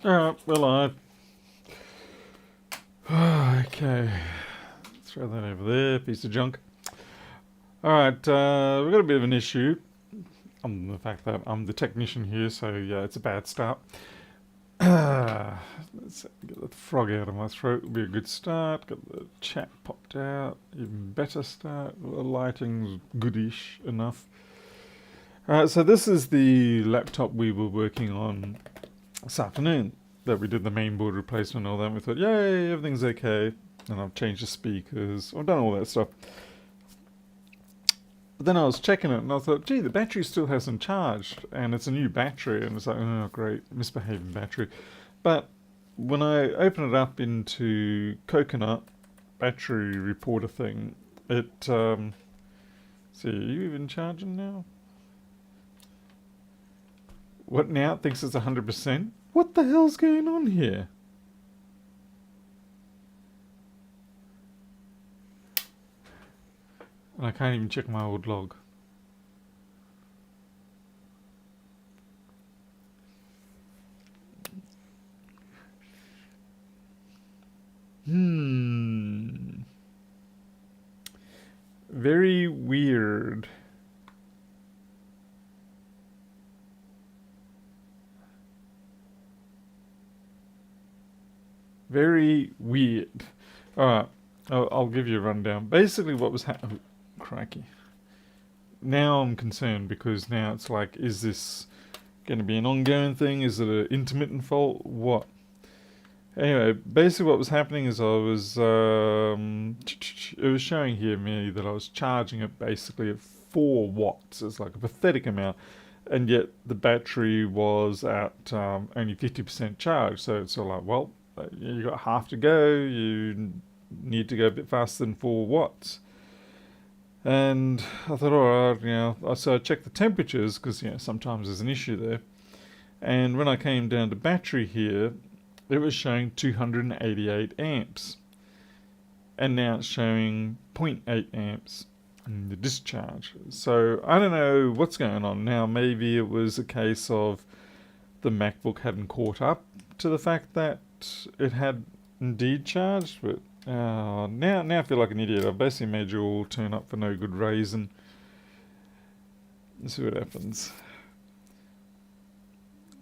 Alright, well, okay. Throw that over there, piece of junk. Alright, we've got a bit of an issue. The fact that I'm the technician here, so yeah, it's a bad start. Let's get the frog out of my throat, will be a good start. Got the chat popped out, even better start. The lighting's goodish enough. Alright, so this is the laptop we were working on this afternoon. That we did the mainboard replacement and all that, and we thought, yay, everything's okay. And I've changed the speakers, I've done all that stuff. But then I was checking it and I thought, gee, the battery still hasn't charged. And it's a new battery, and it's like, oh, great, misbehaving battery. But when I open it up into Coconut battery reporter thing, it, see, are you even charging now? What now? It thinks it's 100%? What the hell's going on here? And I can't even check my old log. Very weird. Very weird. Alright, I'll give you a rundown. Basically what was happening... Oh, crikey. Now I'm concerned because now it's like, is this going to be an ongoing thing? Is it an intermittent fault? What? Anyway, basically what was happening is I was... it was showing here me that I was charging it basically at 4 watts. It's like a pathetic amount. And yet the battery was at only 50% charge. So it's sort of like, well, you got half to go, you need to go a bit faster than 4 watts. And I thought, alright, so I checked the temperatures because, sometimes there's an issue there. And when I came down to battery here, it was showing 288 amps. And now it's showing 0.8 amps in the discharge. So I don't know what's going on now. Maybe it was a case of the MacBook hadn't caught up to the fact that it had indeed charged, but now I feel like an idiot. I've basically made you all turn up for no good reason. Let's see what happens.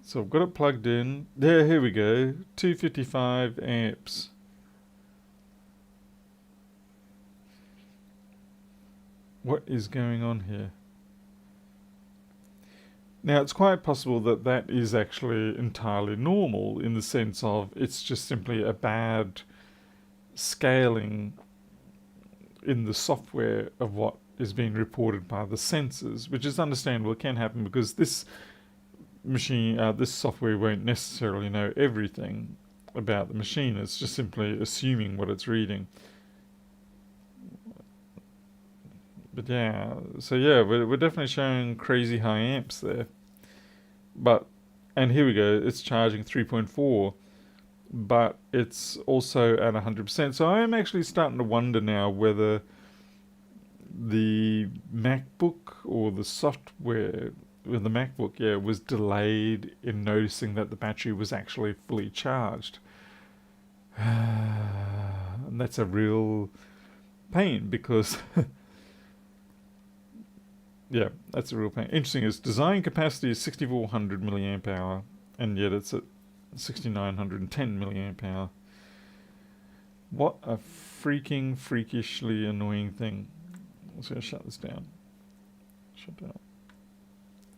So I've got it plugged in. There, here we go. 255 amps. What is going on here? Now, it's quite possible that that is actually entirely normal in the sense of it's just simply a bad scaling in the software of what is being reported by the sensors, which is understandable. It can happen because this machine, this software won't necessarily know everything about the machine. It's just simply assuming what it's reading. But yeah, so yeah, we're definitely showing crazy high amps there. But, and here we go, it's charging 3.4, but it's also at 100%. So I am actually starting to wonder now whether the MacBook or the software with the MacBook, was delayed in noticing that the battery was actually fully charged. And that's a real pain because... yeah, that's a real pain. Interesting is design capacity is 6400 milliamp hour, and yet it's at 6910 milliamp hour. What a freakishly annoying thing. Let's go shut this down. Shut down.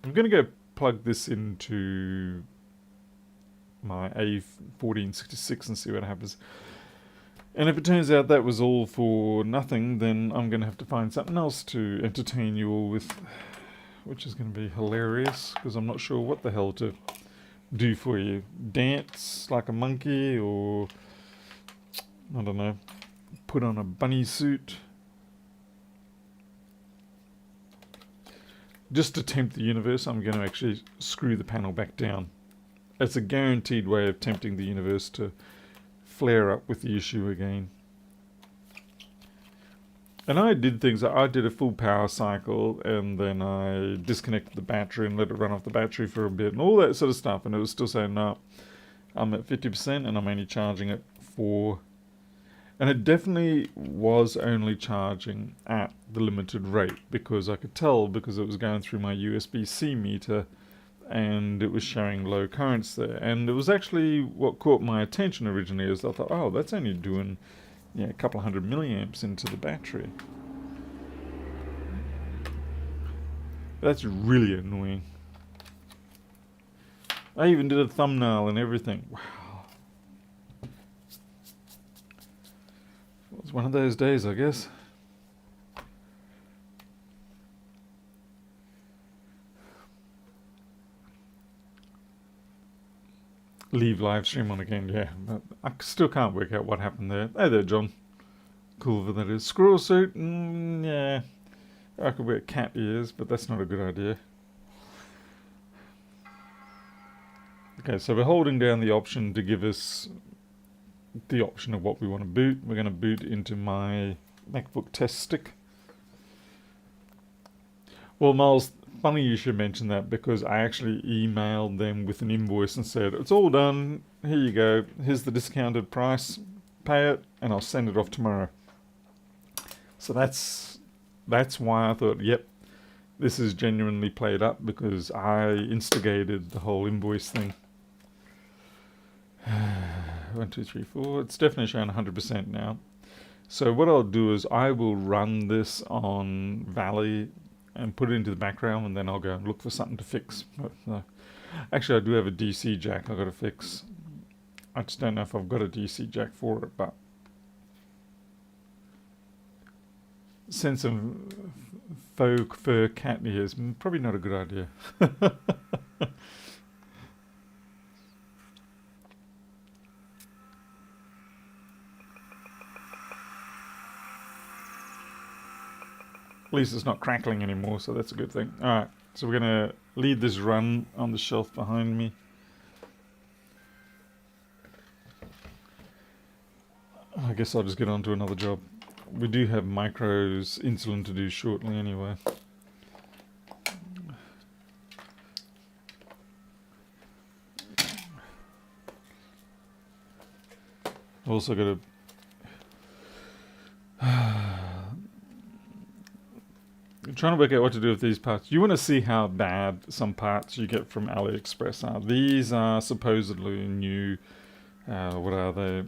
I'm going to go plug this into my A1502 and see what happens. And if it turns out that was all for nothing, then I'm going to have to find something else to entertain you all with, which is going to be hilarious, because I'm not sure what the hell to do for you. Dance like a monkey, or, I don't know, put on a bunny suit. Just to tempt the universe, I'm going to actually screw the panel back down. It's a guaranteed way of tempting the universe to flare up with the issue again. And I did things, I did a full power cycle, and then I disconnected the battery and let it run off the battery for a bit and all that sort of stuff, and it was still saying no. I'm at 50% and I'm only charging it for... And it definitely was only charging at the limited rate, because I could tell, because it was going through my USB-C meter and it was showing low currents there. And it was actually what caught my attention originally, is I thought, oh, that's only doing a couple hundred milliamps into the battery. That's really annoying. I even did a thumbnail and everything. Wow. It was one of those days, I guess. Leave live stream on again, yeah. But I still can't work out what happened there. Hey there, John. Cool that is. Squirrel suit, yeah. I could wear cat ears, but that's not a good idea. Okay, so we're holding down the option to give us the option of what we want to boot. We're going to boot into my MacBook test stick. Well, Miles, funny you should mention that, because I actually emailed them with an invoice and said, it's all done, here you go, here's the discounted price, pay it, and I'll send it off tomorrow. So that's why I thought, yep, this is genuinely played up, because I instigated the whole invoice thing. 1, 2, 3, 4. It's definitely showing 100% now. So what I'll do is I will run this on Valley and put it into the background, and then I'll go and look for something to fix. Actually, I do have a DC jack I've got to fix. I just don't know if I've got a DC jack for it, but send some faux fur cat ears. Probably not a good idea. At least it's not crackling anymore, so that's a good thing. Alright, so we're going to leave this run on the shelf behind me. I guess I'll just get on to another job. We do have micros insulin to do shortly anyway. Also got to... I'm trying to work out what to do with these parts. You want to see how bad some parts you get from AliExpress are. These are supposedly new, what are they?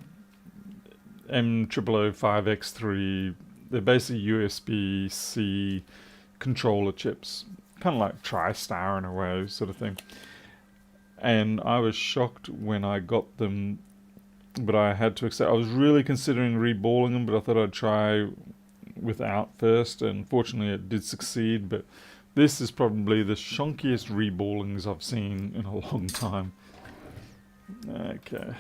M0005X3. They're basically USB-C controller chips. Kind of like TriStar in a way, sort of thing. And I was shocked when I got them, but I had to accept. I was really considering reballing them, but I thought I'd try without first, and fortunately it did succeed. But this is probably the shonkiest reballings I've seen in a long time. Okay.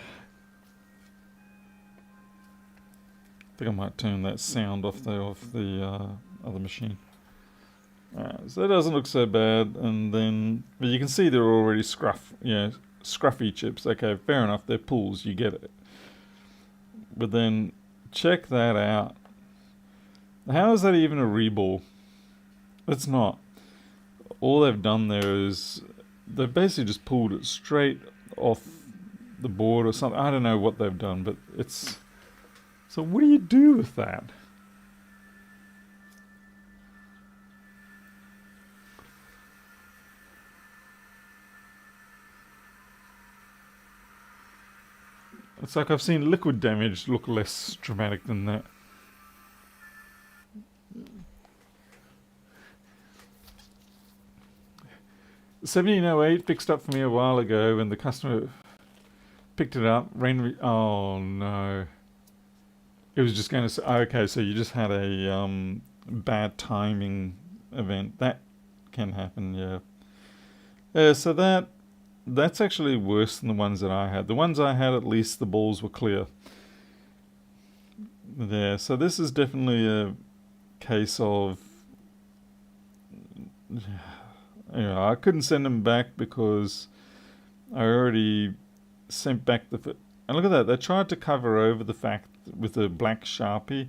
I think I might turn that sound off there, off the other machine. So that doesn't look so bad, and then, but you can see they're already scruffy chips. Okay, fair enough, they're pulls, you get it. But then, check that out. How is that even a reball? It's not. All they've done there is, they've basically just pulled it straight off the board or something. I don't know what they've done, but it's... So what do you do with that? It's like I've seen liquid damage look less dramatic than that. $17.08 fixed up for me a while ago when the customer picked it up. Oh no. It was just going to say, okay, so you just had a bad timing event. That can happen, yeah. Yeah, so that's actually worse than the ones that I had. The ones I had, at least the balls were clear. Yeah, so this is definitely a case of... I couldn't send them back because I already sent back the... And look at that, they tried to cover over the fact, with a black Sharpie,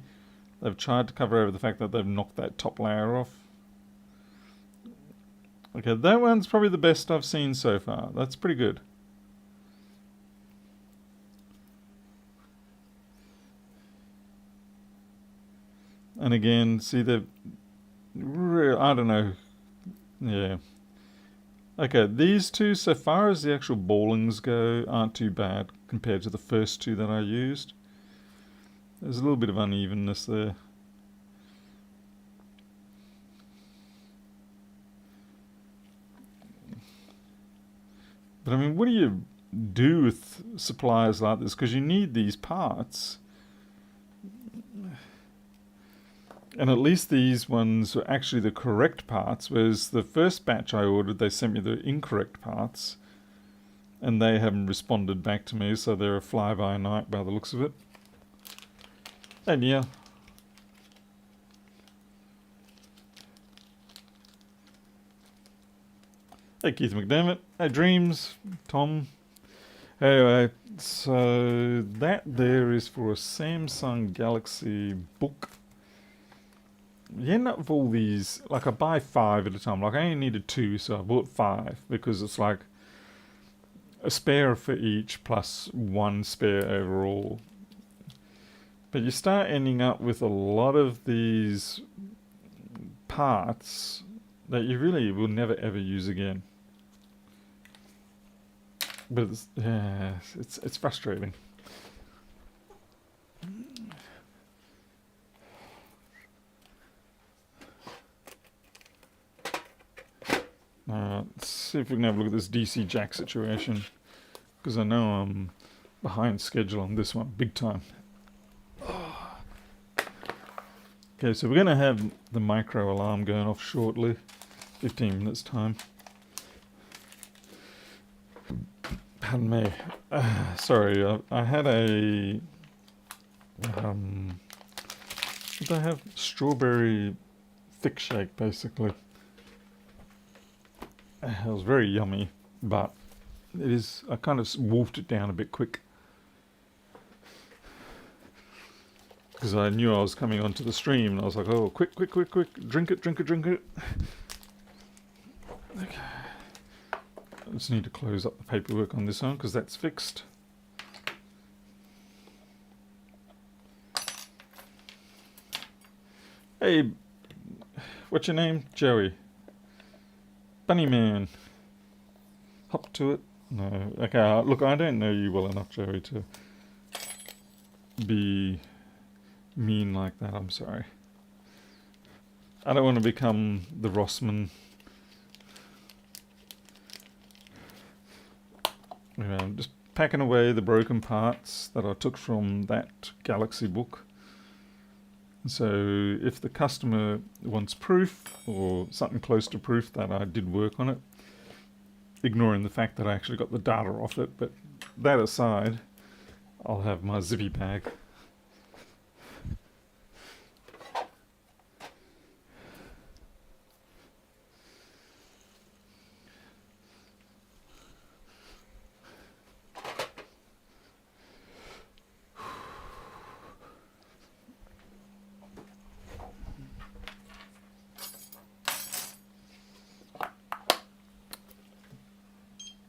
they've tried to cover over the fact that they've knocked that top layer off. Okay, that one's probably the best I've seen so far. That's pretty good. And again, see the, I don't know, yeah. Okay, these two, so far as the actual ballings go, aren't too bad compared to the first two that I used. There's a little bit of unevenness there. But I mean, what do you do with suppliers like this? Because you need these parts. And at least these ones were actually the correct parts, whereas the first batch I ordered, they sent me the incorrect parts. And they haven't responded back to me, so they're a fly-by-night by the looks of it. And yeah. Hey Keith McDermott. Hey Dreams. Tom. Anyway, so that there is for a Samsung Galaxy Book. You end up with all these, like I buy 5 at a time. Like I only needed 2, so I bought 5 because it's like a spare for each plus 1 spare overall. But you start ending up with a lot of these parts that you really will never ever use again. But it's frustrating. Let's see if we can have a look at this DC jack situation, because I know I'm behind schedule on this one, big time. Okay, so we're going to have the micro alarm going off shortly, 15 minutes time. Pardon me. Sorry, I had a... what did I have? Strawberry thick shake, basically. It was very yummy, but it is... I kind of wolfed it down a bit quick. Because I knew I was coming onto the stream, and I was like, oh, quick, quick, quick, quick, drink it, drink it, drink it. Okay. I just need to close up the paperwork on this one, because that's fixed. Hey, what's your name? Joey. Bunny Man. Hop to it. No. Okay, look, I don't know you well enough, Joey, to be mean like that. I'm sorry. I don't want to become the Rossman. I'm just packing away the broken parts that I took from that Galaxy Book. So if the customer wants proof, or something close to proof that I did work on it, ignoring the fact that I actually got the data off it, but that aside, I'll have my zippy bag.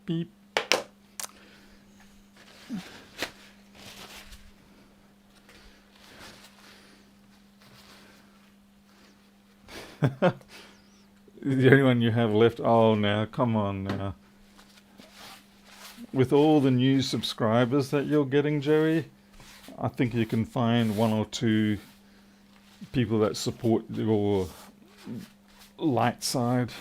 Beep. The only one you have left. Oh, now, come on now. With all the new subscribers that you're getting, Joey, I think you can find 1 or 2 people that support your light side.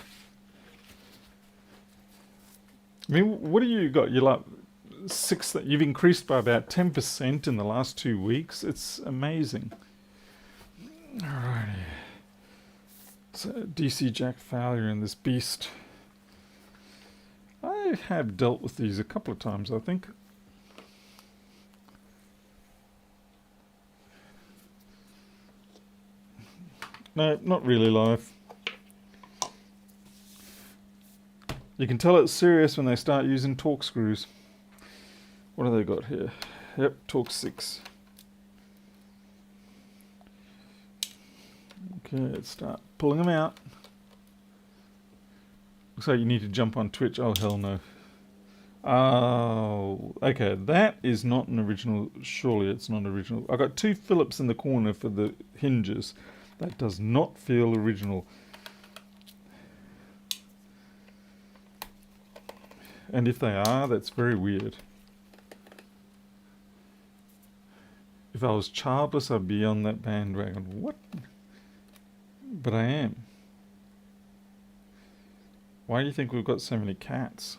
I mean, what do you got? You're like 6. That you've increased by about 10% in the last 2 weeks. It's amazing. Alrighty. So DC jack failure in this beast. I have dealt with these a couple of times, I think. No, not really live. You can tell it's serious when they start using torque screws. What have they got here? Yep, torque 6. Okay, let's start pulling them out. Looks like you need to jump on Twitch. Oh, hell no. Oh, okay, that is not an original. Surely it's not original. I got 2 Phillips in the corner for the hinges. That does not feel original. And if they are, that's very weird. If I was childless, I'd be on that bandwagon. What? But I am. Why do you think we've got so many cats?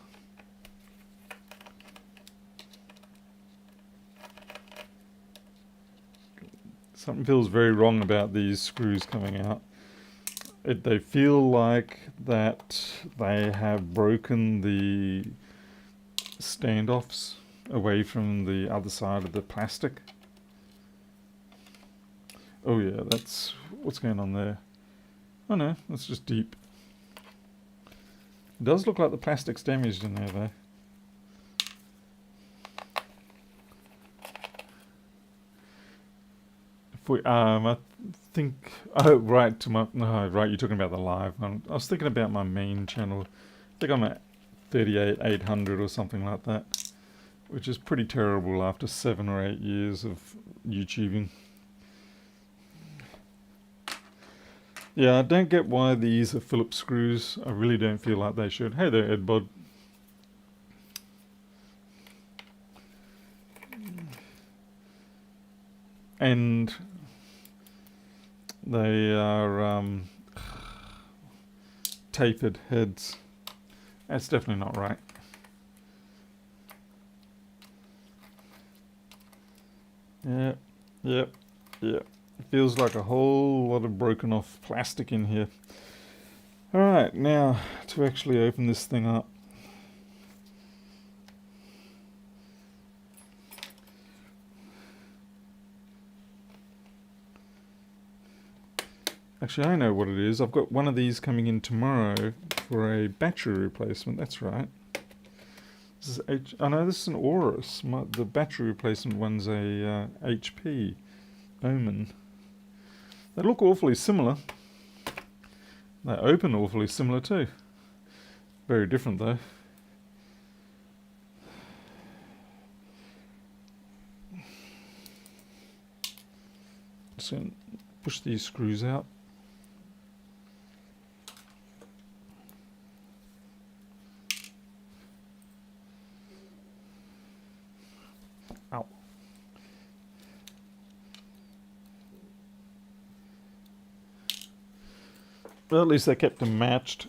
Something feels very wrong about these screws coming out. They feel like that they have broken the standoffs away from the other side of the plastic. Oh yeah, that's what's going on there. Oh no, that's just deep. It does look like the plastic's damaged in there though. If we, I think, oh right, no, right, you're talking about the live one. I was thinking about my main channel. I think I'm at 38,800 or something like that, which is pretty terrible after 7 or 8 years of YouTubing. Yeah, I don't get why these are Phillips screws. I really don't feel like they should. Hey there, Ed Bod. And they are tapered heads. That's definitely not right. Yep, yep, yep. Feels like a whole lot of broken off plastic in here. Alright, now to actually open this thing up. Actually, I know what it is. I've got one of these coming in tomorrow for a battery replacement. That's right. This is oh no, this is an Aorus. The battery replacement one's a HP Omen. They look awfully similar. They open awfully similar too. Very different though. Just going to push these screws out. Ow. Well, at least they kept them matched,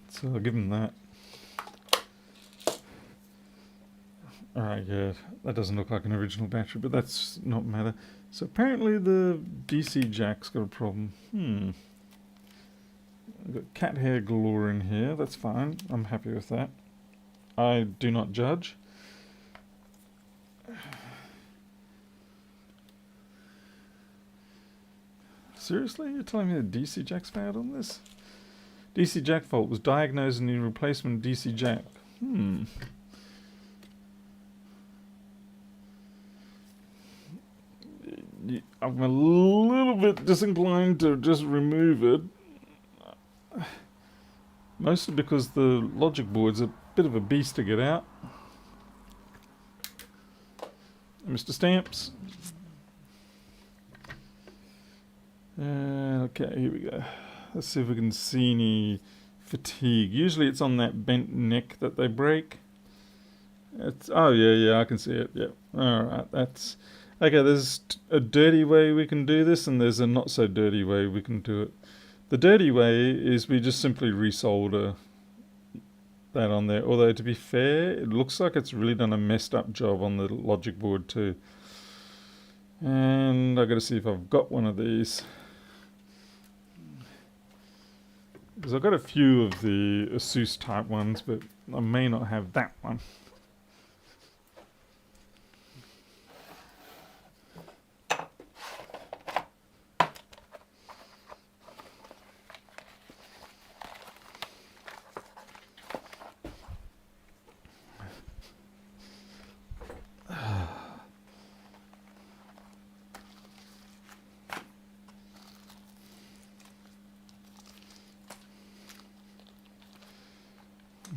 so I'll give them that. Alright, yeah, that doesn't look like an original battery, but that's not matter. So apparently the DC jack's got a problem. I've got cat hair galore in here, that's fine, I'm happy with that. I do not judge. Seriously? You're telling me the DC jack's bad on this? DC jack fault was diagnosed and need replacement DC jack. I'm a little bit disinclined to just remove it. Mostly because the logic board's a bit of a beast to get out. Mr. Stamps. Okay, here we go. Let's see if we can see any fatigue. Usually it's on that bent neck that they break. Oh yeah, I can see it. Yeah. Alright, that's... Okay, there's a dirty way we can do this, and there's a not so dirty way we can do it. The dirty way is we just simply resolder that on there. Although, to be fair, it looks like it's really done a messed up job on the logic board too. And I've got to see if I've got one of these. Because I've got a few of the Asus type ones, but I may not have that one.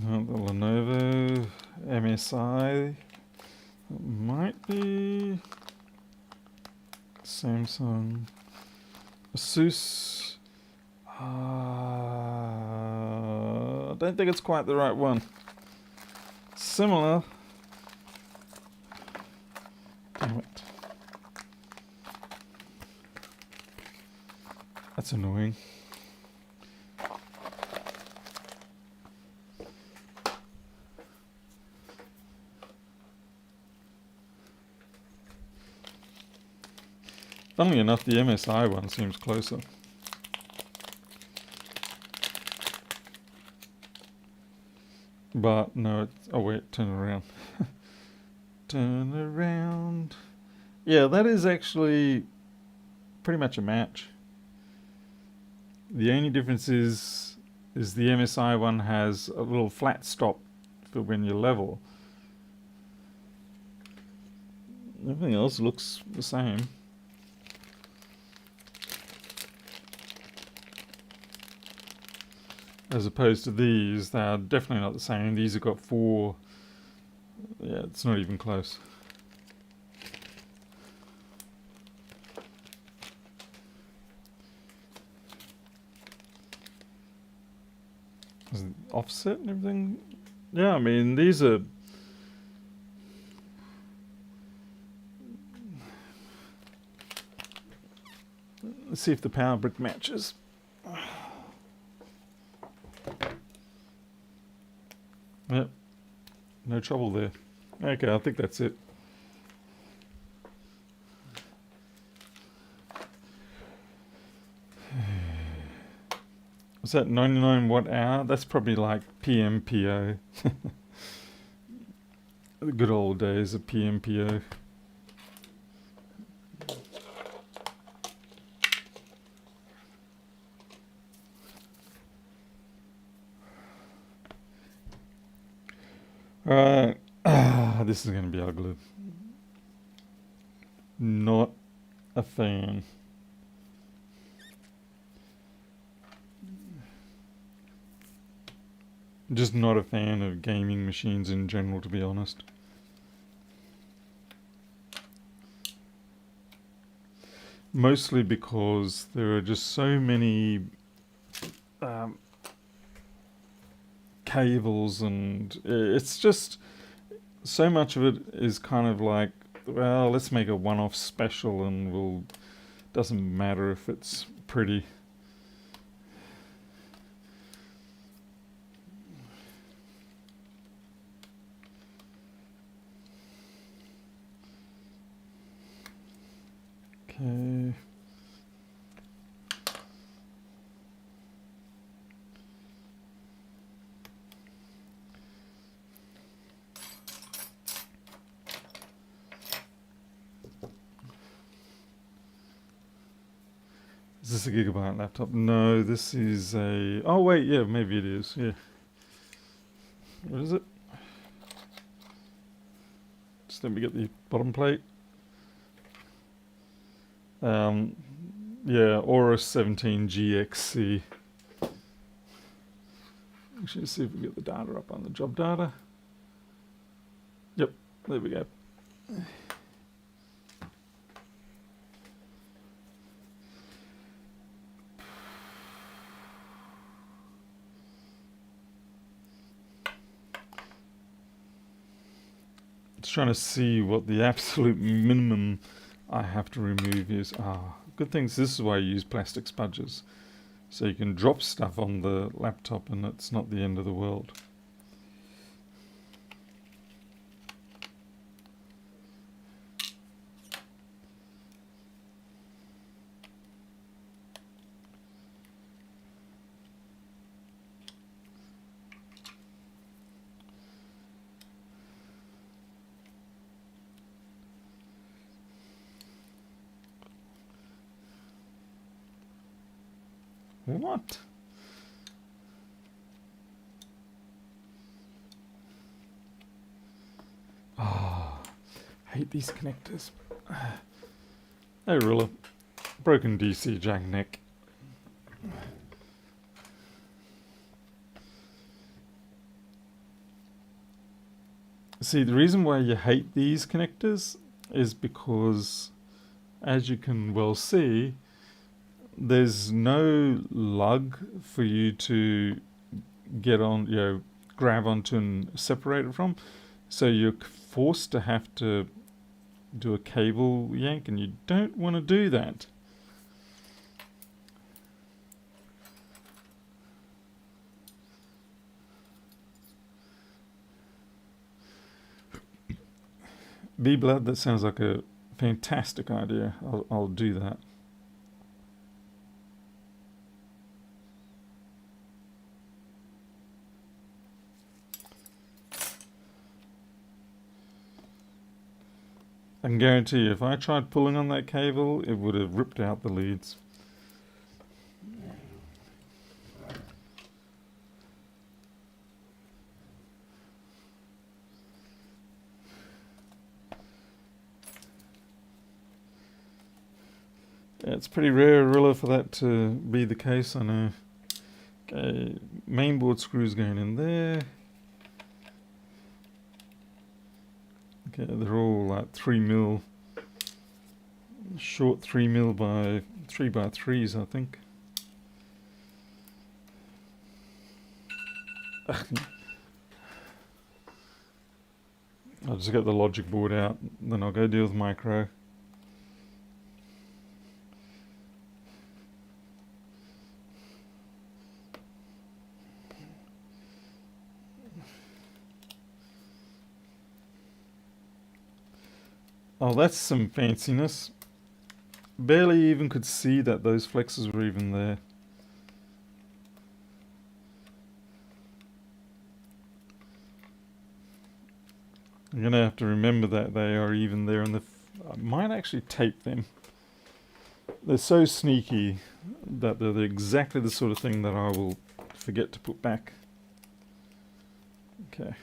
The Lenovo MSI might be Samsung, Asus. I don't think it's quite the right one. Similar. Damn it. That's annoying. Funnily enough, the MSI one seems closer. But no, it's, oh wait, turn around. Turn around. Yeah, that is actually pretty much a match. The only difference is the MSI one has a little flat stop for when you level. Everything else looks the same. As opposed to these, they are definitely not the same. These have got 4. Yeah, it's not even close. Is it offset and everything? Yeah, I mean, these are... Let's see if the power brick matches. Yep, no trouble there. Okay, I think that's it. Was that 99 watt hour? That's probably like PMPO. The good old days of PMPO. Alright, this is going to be ugly. Not a fan. Just not a fan of gaming machines in general, to be honest. Mostly because there are just so many cables, and it's just so much of it is kind of like, well, let's make a one-off special and doesn't matter if it's pretty. Okay. Is this a gigabyte laptop? No, this is a... Oh wait, yeah, maybe it is, yeah. What is it? Just let me get the bottom plate. Yeah, Aura 17 GXC. Actually, see if we get the data up on the job data. Yep, there we go. Just trying to see what the absolute minimum I have to remove is. Good things. This is why I use plastic spudges. So you can drop stuff on the laptop and it's not the end of the world. What? Oh, hate these connectors. Oh, ruler. Broken DC jack neck. See, the reason why you hate these connectors is because, as you can well see, there's no lug for you to get on, grab onto and separate it from. So you're forced to have to do a cable yank, and you don't want to do that. B-Blood, that sounds like a fantastic idea. I'll do that. I can guarantee you, if I tried pulling on that cable, it would have ripped out the leads. Yeah, it's pretty rare, Arilla, for that to be the case, I know. Okay, mainboard screws going in there. Okay, they're all like 3mm, short 3mm by 3x3s, I think. I'll just get the logic board out, then I'll go deal with micro. Oh, that's some fanciness. Barely even could see that those flexes were even there. I'm going to have to remember that they are even there, and I might actually tape them. They're so sneaky that they're exactly the sort of thing that I will forget to put back. Okay.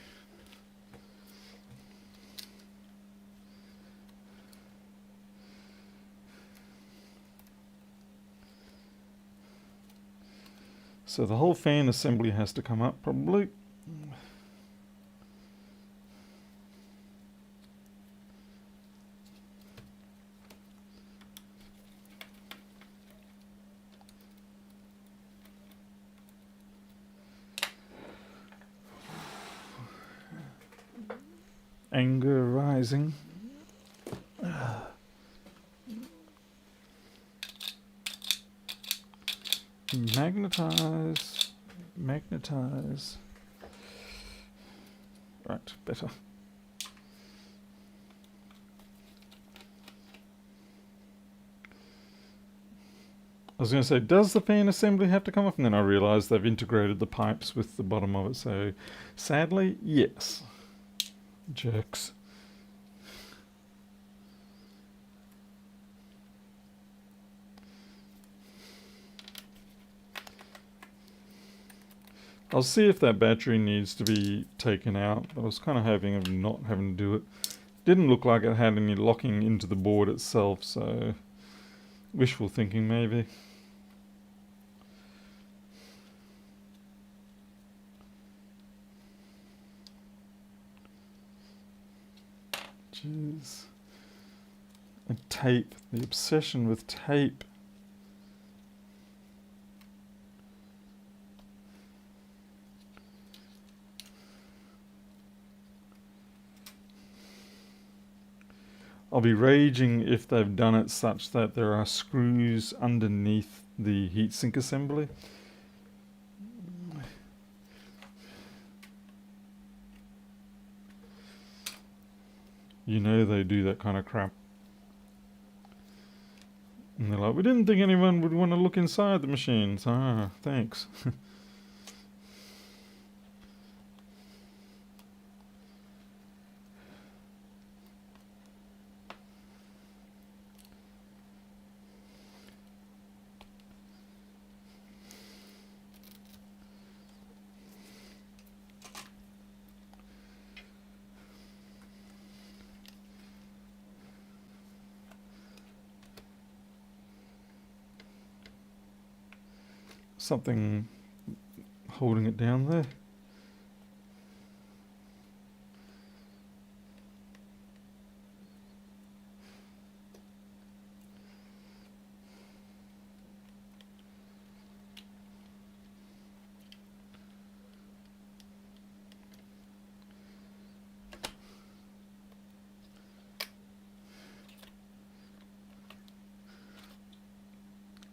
So the whole fan assembly has to come up, probably. Anger rising. Magnetize. Magnetize. Right, better. I was going to say, does the fan assembly have to come off? And then I realised they've integrated the pipes with the bottom of it, so sadly, yes. Jerks. I'll see if that battery needs to be taken out, but I was kind of hoping of not having to do it. Didn't look like it had any locking into the board itself, so wishful thinking maybe. Jeez. And tape, the obsession with tape. I'll be raging if they've done it such that there are screws underneath the heatsink assembly. You know they do that kind of crap. And they're like, we didn't think anyone would want to look inside the machines. Ah, thanks. Something holding it down there.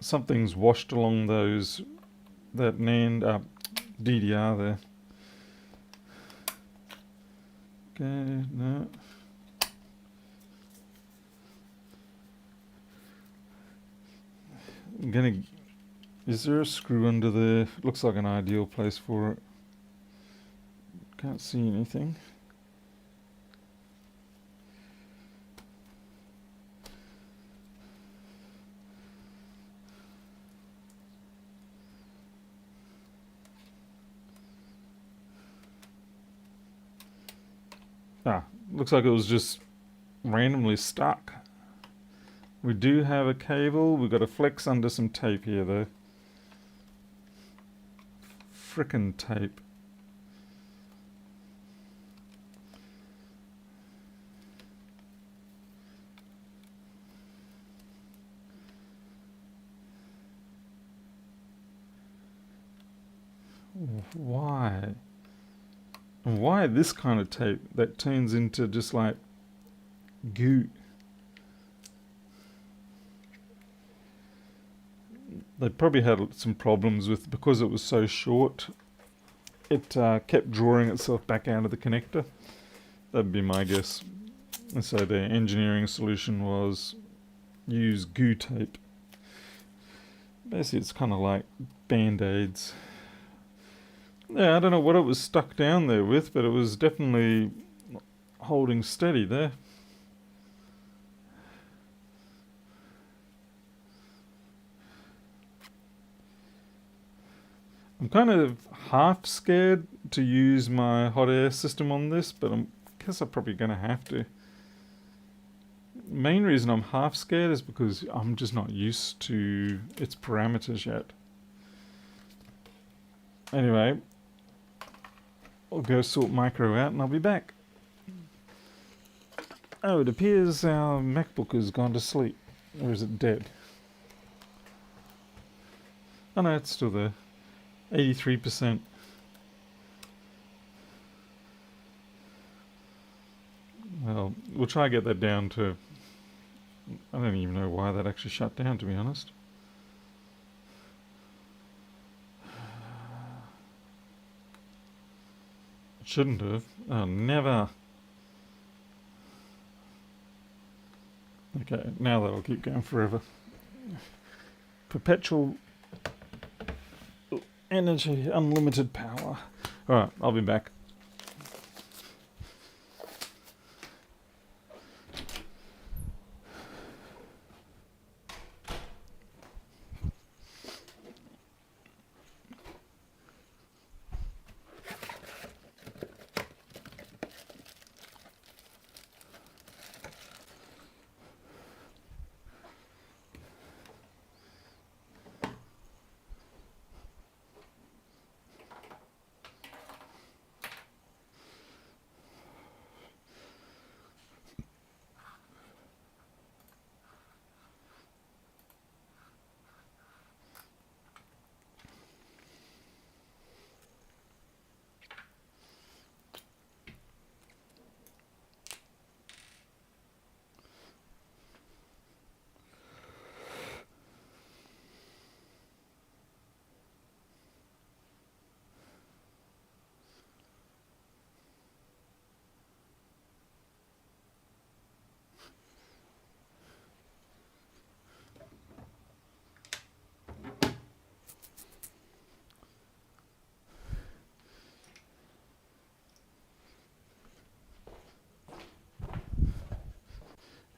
something's washed along that NAND DDR there. Okay, no. Is there a screw under there? Looks like an ideal place for it. Can't see anything. Looks like it was just randomly stuck. We do have a cable. We've got a flex under some tape here though. Frickin' tape. Why? Why this kind of tape that turns into just like goo? They probably had some problems with, because it was so short, it kept drawing itself back out of the connector. That'd be my guess. And so their engineering solution was use goo tape. Basically, it's kind of like band-aids. Yeah, I don't know what it was stuck down there with, but it was definitely holding steady there. I'm kind of half scared to use my hot air system on this, but I guess I'm probably going to have to. Main reason I'm half scared is because I'm just not used to its parameters yet. Anyway, I'll go sort micro out and I'll be back. Oh, it appears our MacBook has gone to sleep. Or is it dead? Oh no, it's still there. 83%. Well, we'll try to get that down to... I don't even know why that actually shut down, to be honest. It shouldn't have. Oh, never. Okay, now that'll keep going forever. Perpetual energy, unlimited power. Alright, I'll be back.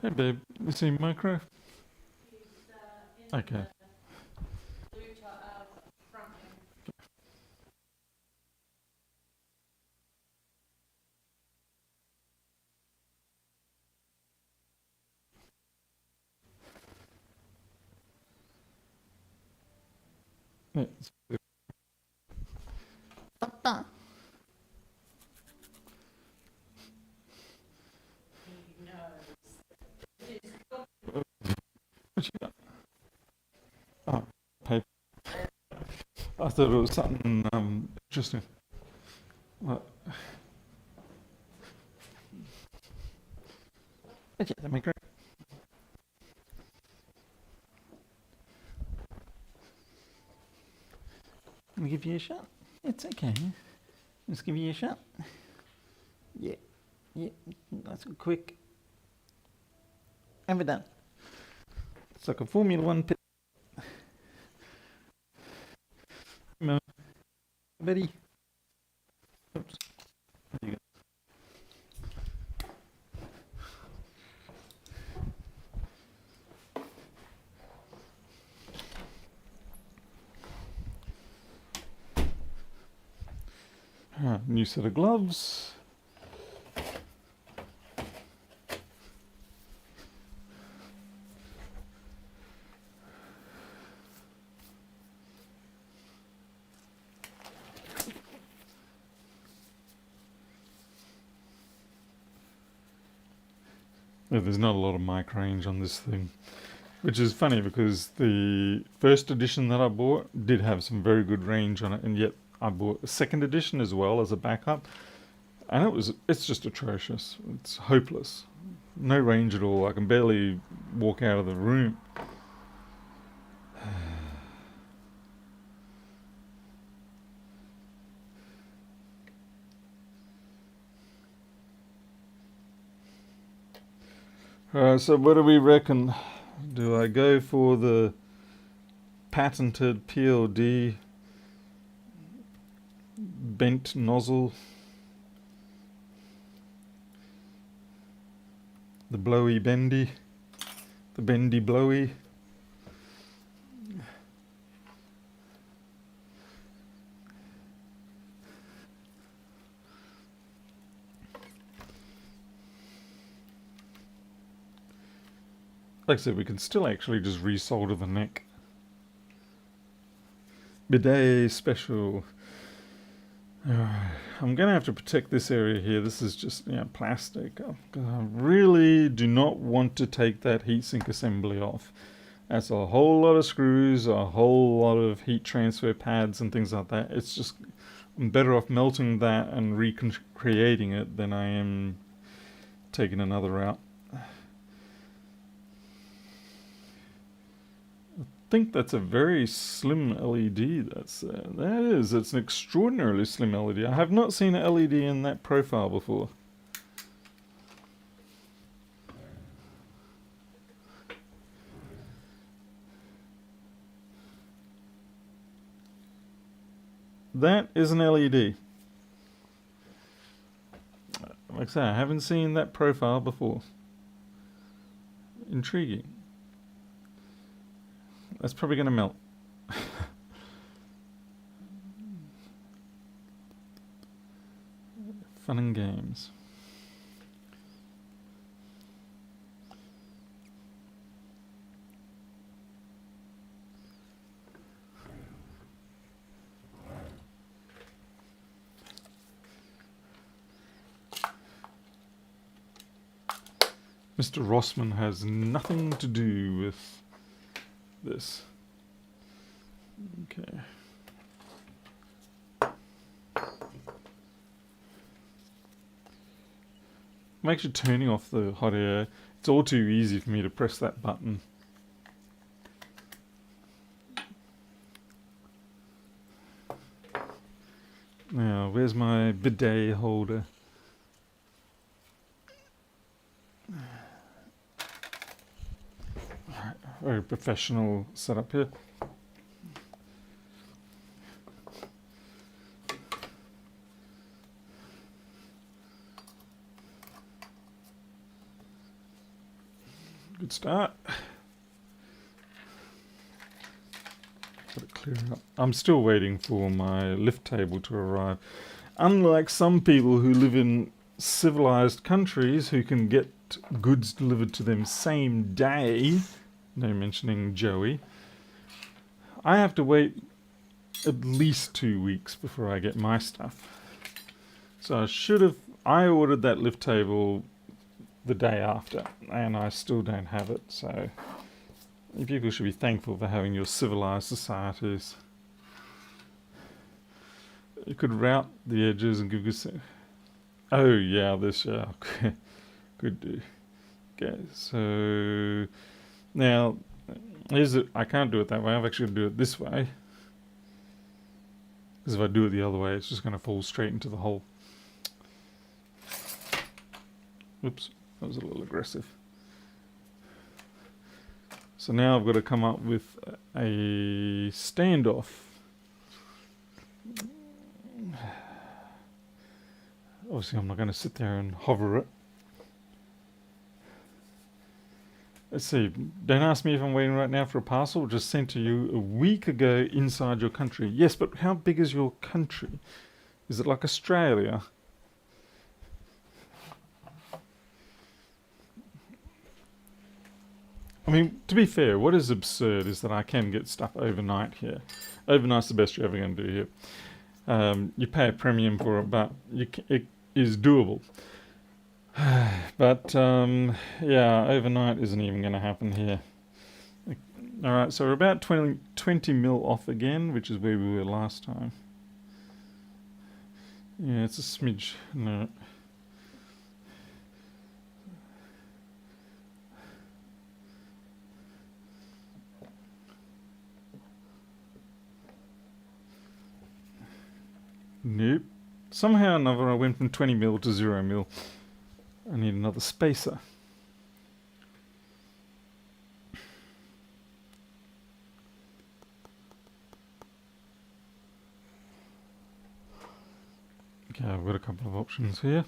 Hey babe, you see micro? Okay. Yeah, Papa. what you got? Oh, paper. I thought it was something interesting. What? Okay, that make great. give you a shot. It's okay. Let's give you a shot. Yeah. Yeah. That's quick. And we're done. It's like a Formula One pit. No. Buddy. Oops. There you go. New set of gloves. Yeah, there's not a lot of mic range on this thing, which is funny because the first edition that I bought did have some very good range on it, and yet I bought a second edition as well as a backup, and it's just atrocious. It's hopeless. No range at all. I can barely walk out of the room. So what do we reckon? Do I go for the patented PLD bent nozzle, the blowy bendy, the bendy blowy? Like I said, we can still actually just resolder the neck. Bidet special. I'm going to have to protect this area here. This is just plastic. I really do not want to take that heatsink assembly off. That's a whole lot of screws, a whole lot of heat transfer pads and things like that. It's just, I'm better off melting that and recreating it than I am taking another route. I think that's a very slim LED. That is. It's an extraordinarily slim LED. I have not seen an LED in that profile before. That is an LED. Like I say, I haven't seen that profile before. Intriguing. That's probably going to melt. Fun and games. Mr. Rossman has nothing to do with this. Okay. I'm actually turning off the hot air. It's all too easy for me to press that button. Now, where's my bidet holder? Very professional setup here. Good start. Got it clear up. I'm still waiting for my lift table to arrive. Unlike some people who live in civilized countries who can get goods delivered to them same day, no mentioning Joey, I have to wait at least 2 weeks before I get my stuff. So I ordered that lift table the day after, and I still don't have it, so people should be thankful for having your civilized societies. You could route the edges and give us... Oh yeah, this, yeah, could do. Okay, so now I can't do it that way. I've actually got to do it this way. Because if I do it the other way, it's just going to fall straight into the hole. Oops, that was a little aggressive. So now I've got to come up with a standoff. Obviously I'm not going to sit there and hover it. Let's see, don't ask me if I'm waiting right now for a parcel just sent to you a week ago inside your country. Yes, but how big is your country? Is it like Australia? I mean, to be fair, what is absurd is that I can get stuff overnight here. Overnight's the best you're ever going to do here. You pay a premium for it, but it is doable. But, yeah, overnight isn't even going to happen here. Alright, so we're about 20 mil off again, which is where we were last time. Yeah, it's a smidge. No. Nope. Somehow or another I went from 20 mil to 0 mil. I need another spacer. Okay, I've got a couple of options here.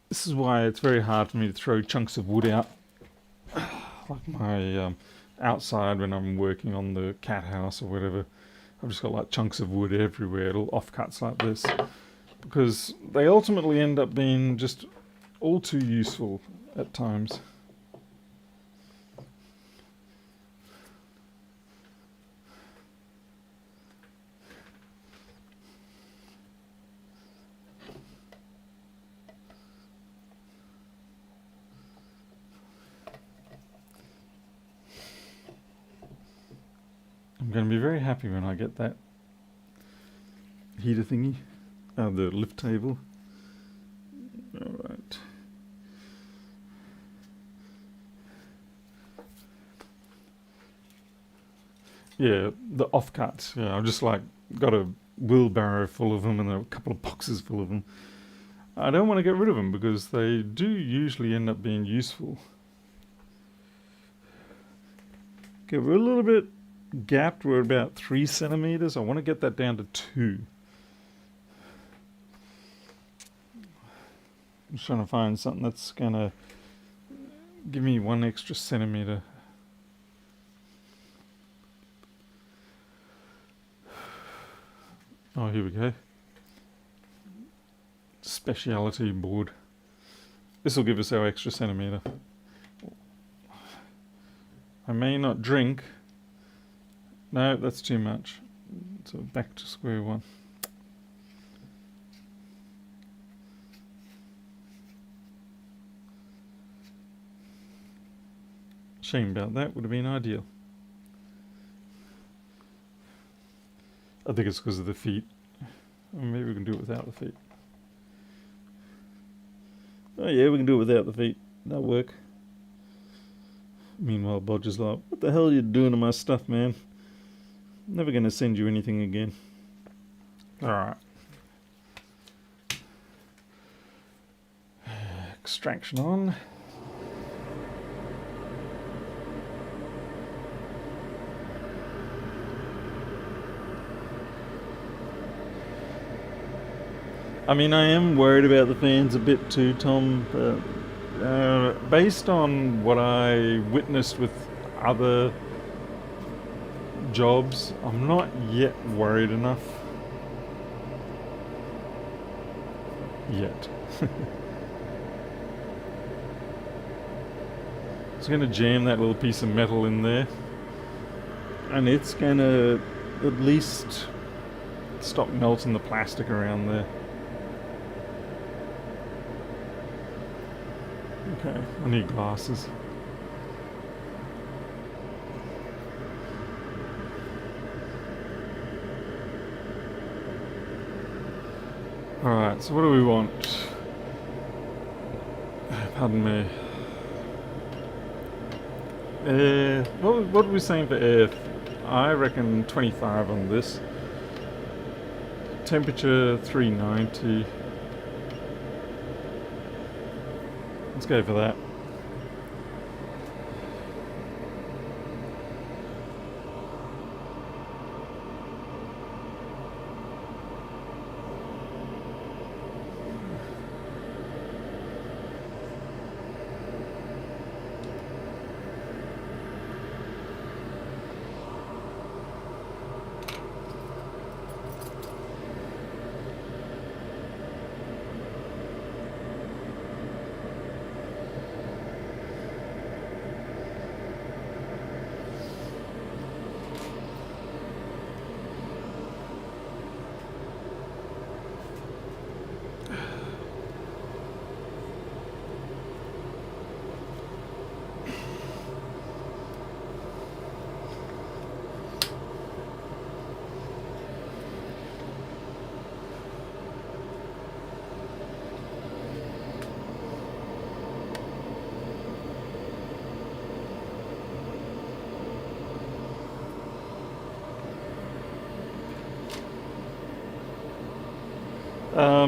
This is why it's very hard for me to throw chunks of wood out. Like my outside when I'm working on the cat house or whatever. I've just got like chunks of wood everywhere, little offcuts like this. Because they ultimately end up being just all too useful at times. I'm going to be very happy when I get that heater thingy. The lift table. Alright. Yeah, the offcuts. Yeah, I've just like got a wheelbarrow full of them and a couple of boxes full of them. I don't want to get rid of them because they do usually end up being useful. Okay, we're a little bit gapped. We're about 3 centimeters. I want to get that down to 2. I'm just trying to find something that's going to give me 1 extra centimeter. Oh, here we go. Speciality board. This will give us our extra centimeter. I may not drink. No, that's too much. So back to square one. Shame about that, would have been ideal. I think it's because of the feet. Or maybe we can do it without the feet. Oh yeah, we can do it without the feet. That'll work. Meanwhile, Bodger's like, what the hell are you doing to my stuff, man? I'm never going to send you anything again. Alright. Extraction on. I mean, I am worried about the fans a bit too, Tom, but based on what I witnessed with other jobs, I'm not yet worried enough. Yet. It's going to jam that little piece of metal in there, and it's going to at least stop melting the plastic around there. Okay, I need glasses. Alright, so what do we want? Pardon me. Air. What were we saying for air? I reckon 25 on this. Temperature 390. Let's go for that.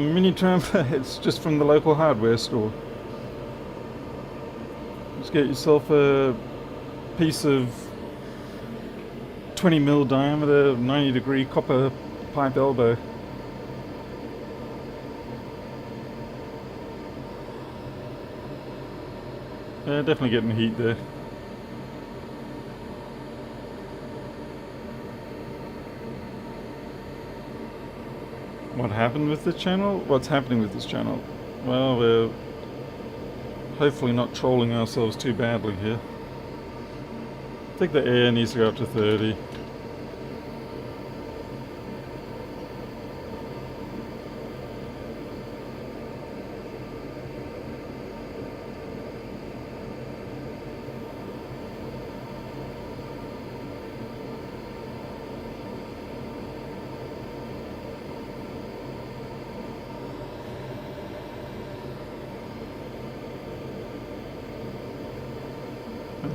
Mini tram, it's just from the local hardware store. Just get yourself a piece of 20mm diameter, 90-degree copper pipe elbow. Yeah, definitely getting heat there. What happened with the channel? What's happening with this channel? Well, we're hopefully not trolling ourselves too badly here. I think the air needs to go up to 30.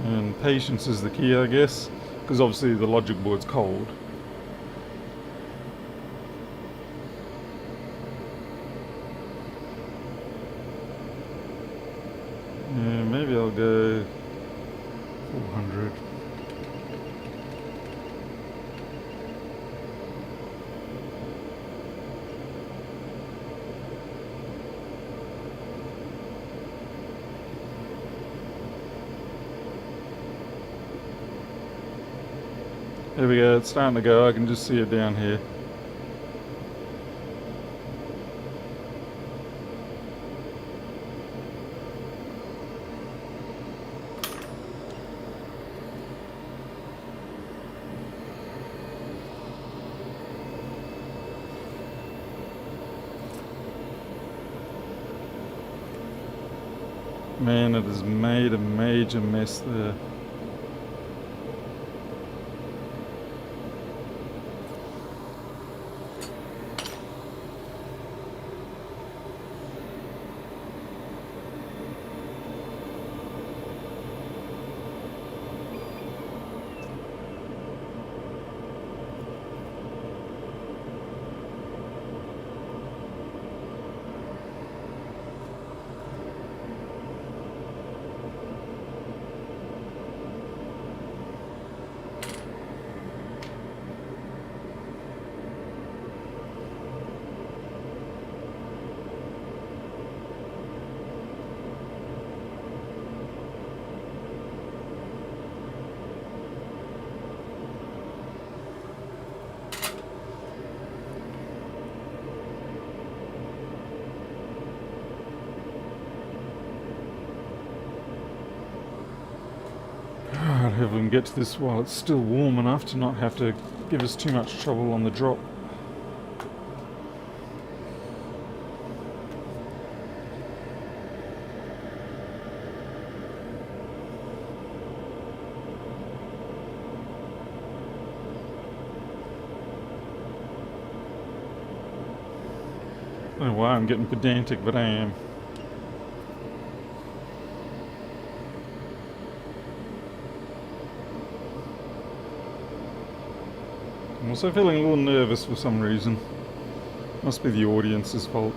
And patience is the key, I guess, because obviously the logic board's cold. Yeah, maybe I'll go 400. There we go, it's starting to go. I can just see it down here. Man, it has made a major mess there. Hopefully we can get to this while it's still warm enough to not have to give us too much trouble on the drop. I don't know why I'm getting pedantic, but I am. also feeling a little nervous for some reason. Must be the audience's fault.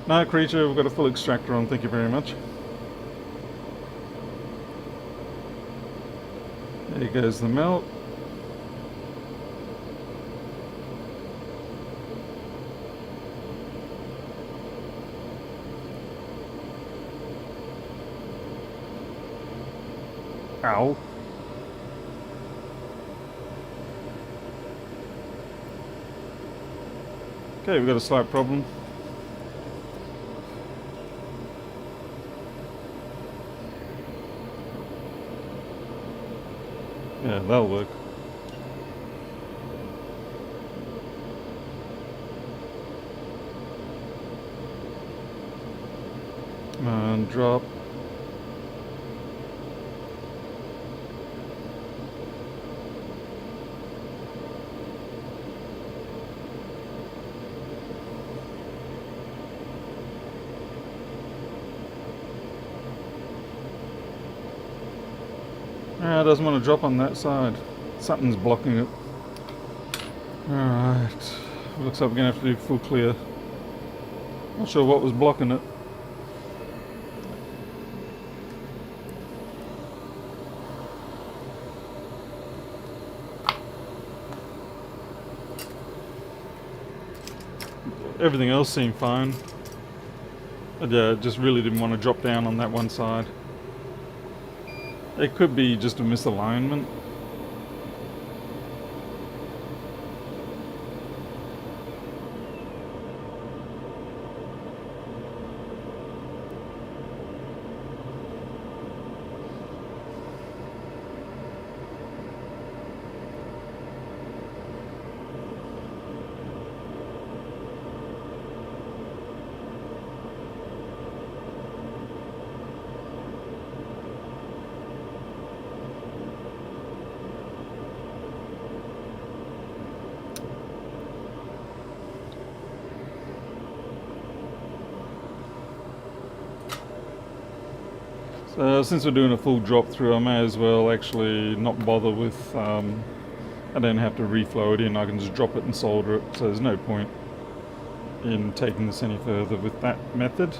No, creature, we've got a full extractor on, thank you very much. There goes the melt. Ow. Okay, we've got a slight problem. Yeah, that'll work. Come on, drop. It doesn't want to drop on that side. Something's blocking it. Alright. Looks like we're going to have to do full clear. Not sure what was blocking it. Everything else seemed fine. But yeah, it just really didn't want to drop down on that one side. It could be just a misalignment. So since we're doing a full drop through, I may as well actually not bother with, I don't have to reflow it in, I can just drop it and solder it, so there's no point in taking this any further with that method.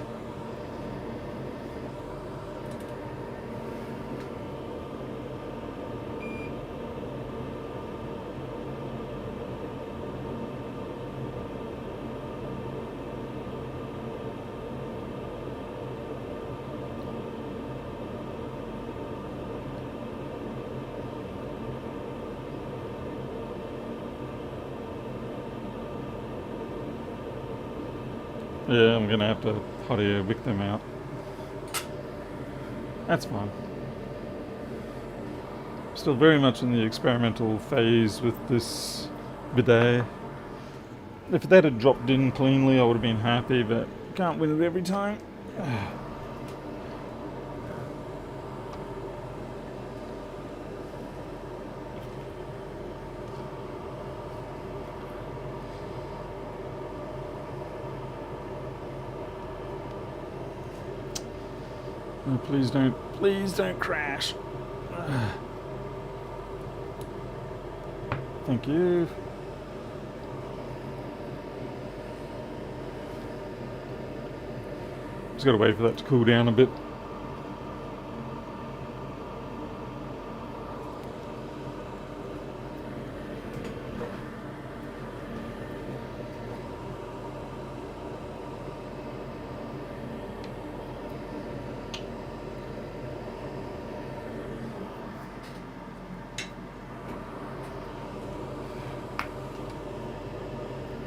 Yeah, I'm gonna have to hot air wick them out. That's fine. Still very much in the experimental phase with this bidet. If that had dropped in cleanly, I would have been happy, but can't win it every time. Oh, please don't crash. Thank you. Just gotta wait for that to cool down a bit.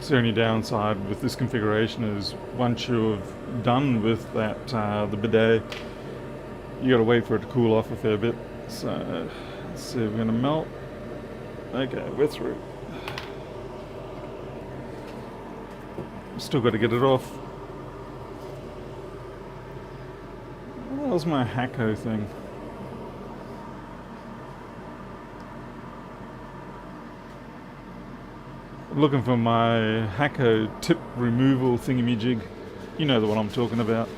The only downside with this configuration is once you're done with that the bidet, you got to wait for it to cool off a fair bit. So let's see, we're going to melt. Okay, we're through. Still got to get it off. What was my Hacko thing? Looking for my Hacko tip removal thingamajig. You know the one I'm talking about.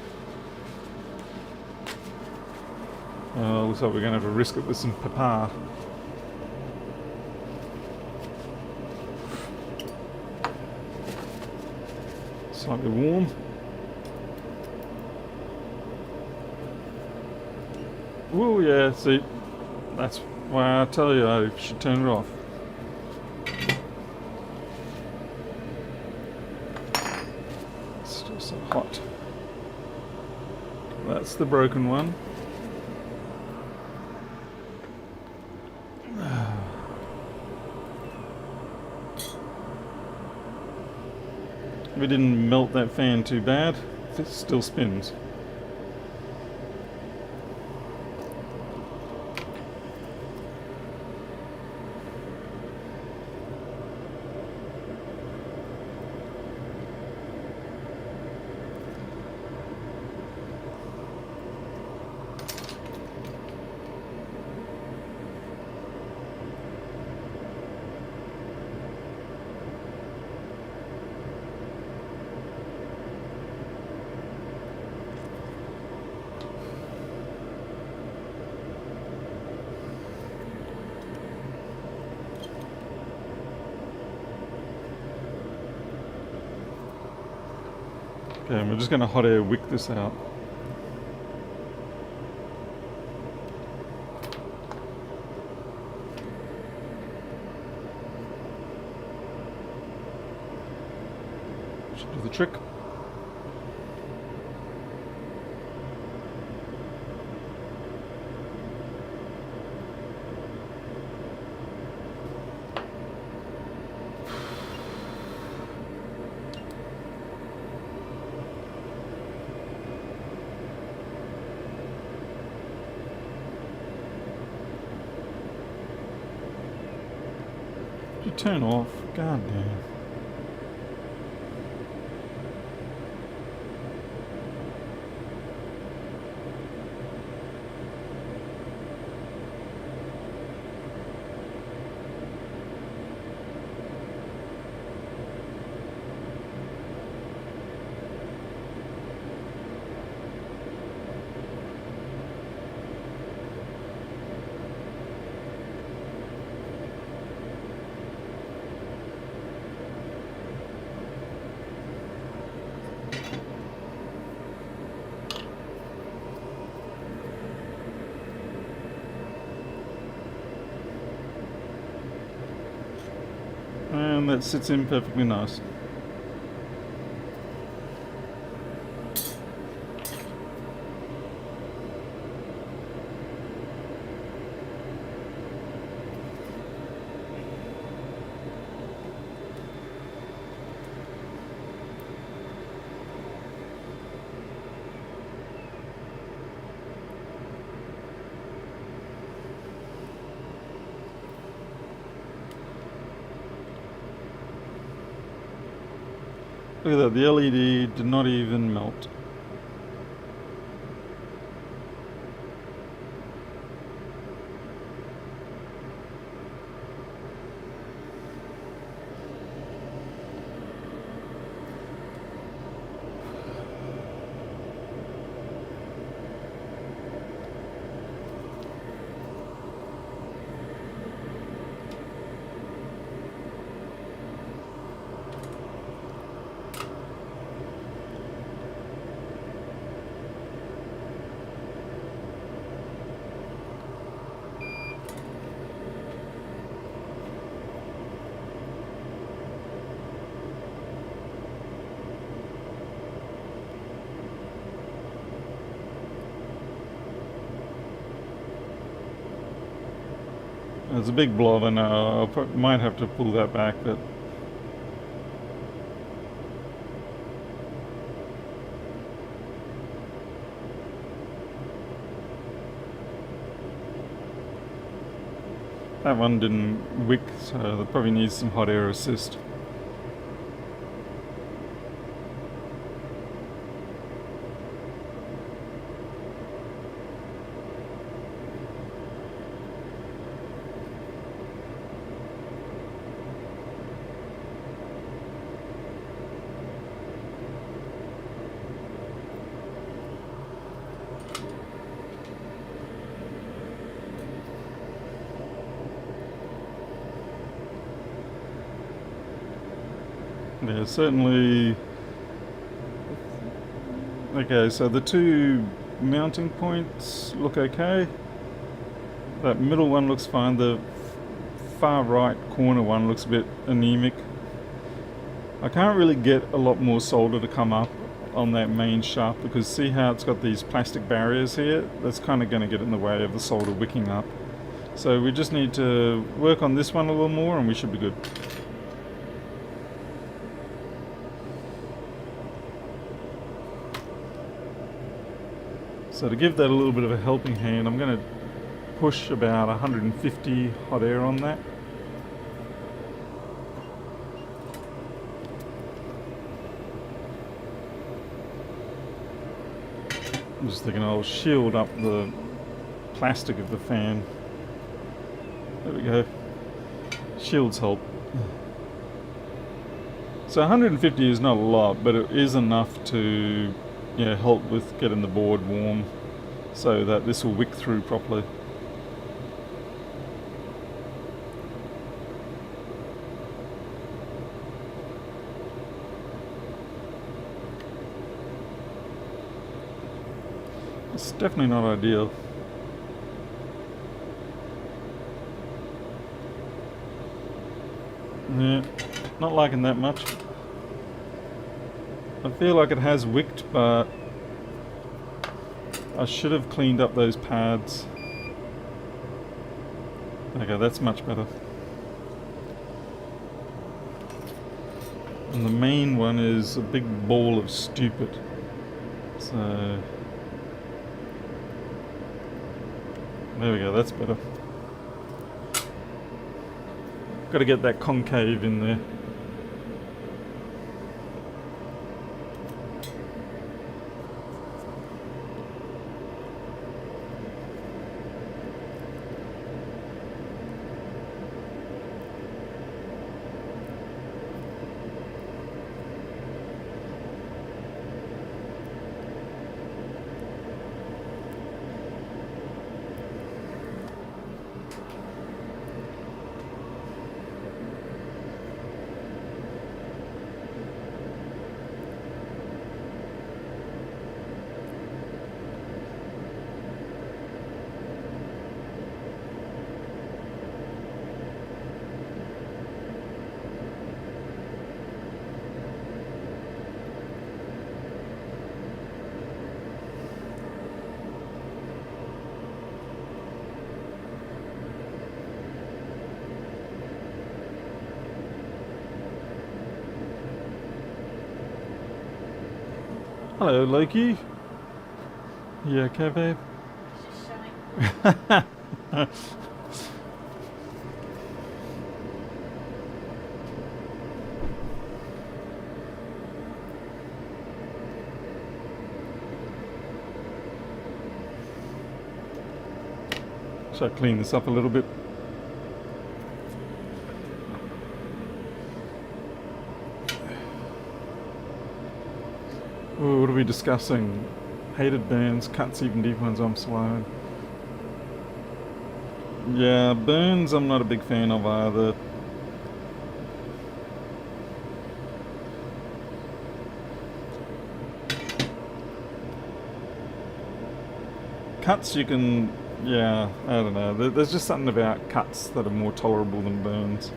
Looks like we're going to have to risk it with some papa. slightly warm. Ooh, yeah, see, that's why I tell you I should turn it off. It's still so hot. That's the broken one. We didn't melt that fan too bad. It still spins. Okay, and we're just going to hot air wick this out. Should do the trick. You turn off. God damn. And that sits in perfectly nice. Look at that, the LED did not even melt. It's a big blob, and I might have to pull that back, but that one didn't wick, so that probably needs some hot air assist. Yeah, certainly Okay, so the two mounting points look okay. That middle one looks fine. The far right corner one looks a bit anemic. I can't really get a lot more solder to come up on that main shaft because see how it's got these plastic barriers here? That's kind of going to get in the way of the solder wicking up. So we just need to work on this one a little more and we should be good. So to give that a little bit of a helping hand, I'm going to push about 150 hot air on that. I'm just thinking I'll shield up the plastic of the fan. There we go. Shields help. So 150 is not a lot, but it is enough to help with getting the board warm so that this will wick through properly. It's definitely not ideal. Yeah, not liking that much. I feel like it has wicked, but I should have cleaned up those pads. Okay, that's much better. And the main one is a big ball of stupid. So there we go, that's better. Got to get that concave in there. Hello, Loki. You okay, babe? She's showing. Should I clean this up a little bit? Ooh, what are we discussing? Hated burns, cuts, even deep ones I'm slowing. Yeah, burns I'm not a big fan of either. Cuts you can, yeah, I don't know. There's just something about cuts that are more tolerable than burns.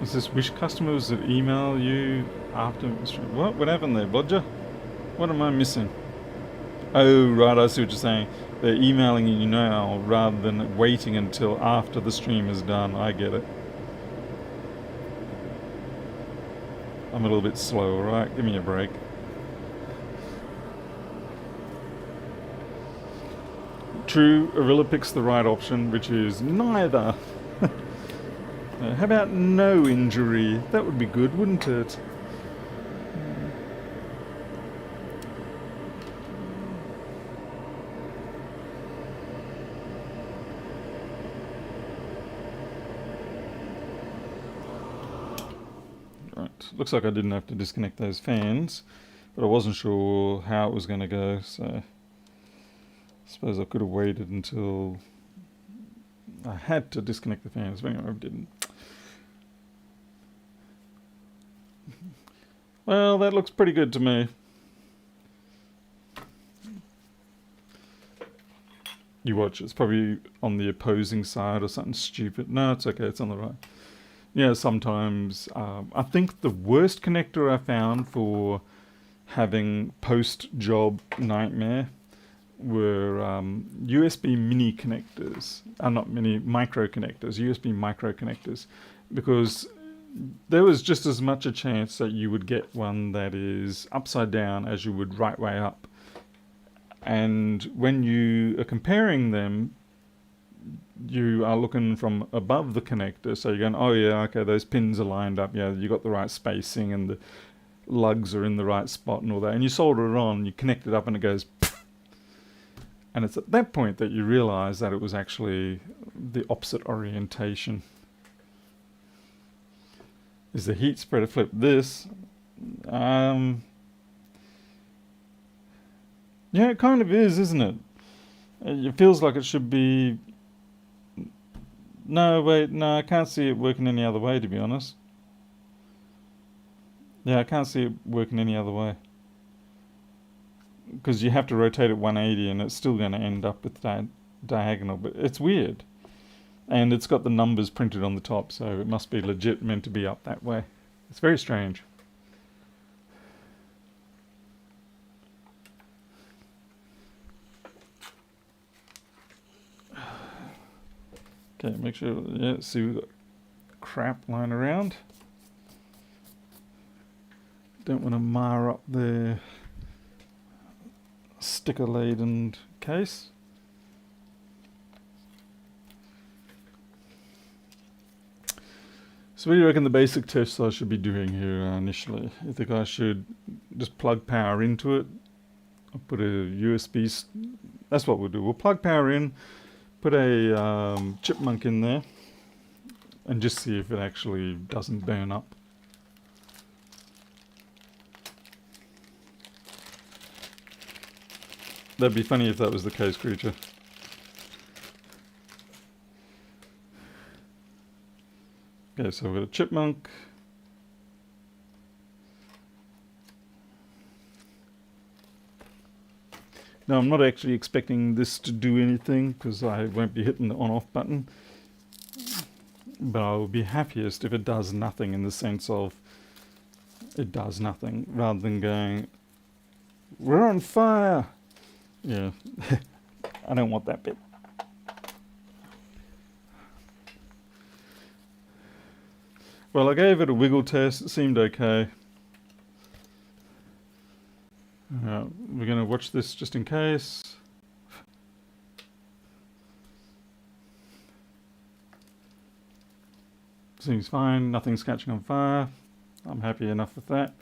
Is this Wish customers that email you after? What happened there, Bodger? What am I missing? Oh, right, I see what you're saying. They're emailing you now rather than waiting until after the stream is done. I get it. I'm a little bit slow, alright? Give me a break. True, Arilla picks the right option, which is neither. How about no injury? That would be good, wouldn't it? Looks like I didn't have to disconnect those fans, but I wasn't sure how it was going to go, so I suppose I could have waited until I had to disconnect the fans, but anyway, I didn't. Well, that looks pretty good to me. You watch, it's probably on the opposing side or something stupid. No, it's okay, it's on the right. Yeah, sometimes. I think the worst connector I found for having post-job nightmare were USB mini connectors. Not mini, micro connectors, USB micro connectors. Because there was just as much a chance that you would get one that is upside down as you would right way up. And when you are comparing them, you are looking from above the connector, so you're going, oh yeah, okay, those pins are lined up, yeah, you got the right spacing and the lugs are in the right spot and all that, and you solder it on, you connect it up and it goes pfft. And it's at that point that you realize that it was actually the opposite orientation. Is the heat spreader flip this? Yeah, it kind of is, isn't it? It feels like it should be... No, wait, no, I can't see it working any other way, to be honest. Yeah, I can't see it working any other way. Because you have to rotate it 180 and it's still going to end up with diagonal, but it's weird. And it's got the numbers printed on the top, so it must be legit meant to be up that way. It's very strange. Okay, make sure, yeah, see we've got crap lying around. Don't want to mar up the sticker laden case. So what do you reckon the basic tests I should be doing here initially? You think I should just plug power into it? I'll put a USB, that's what we'll do. We'll plug power in, put a chipmunk in there, and just see if it actually doesn't burn up. That'd be funny if that was the case, creature. Okay, so we've got a chipmunk. Now I'm not actually expecting this to do anything because I won't be hitting the on-off button. But I will be happiest if it does nothing, in the sense of it does nothing, rather than going, we're on fire! Yeah, I don't want that bit. Well, I gave it a wiggle test, it seemed okay. We're going to watch this just in case. Seems fine, nothing's catching on fire. I'm happy enough with that.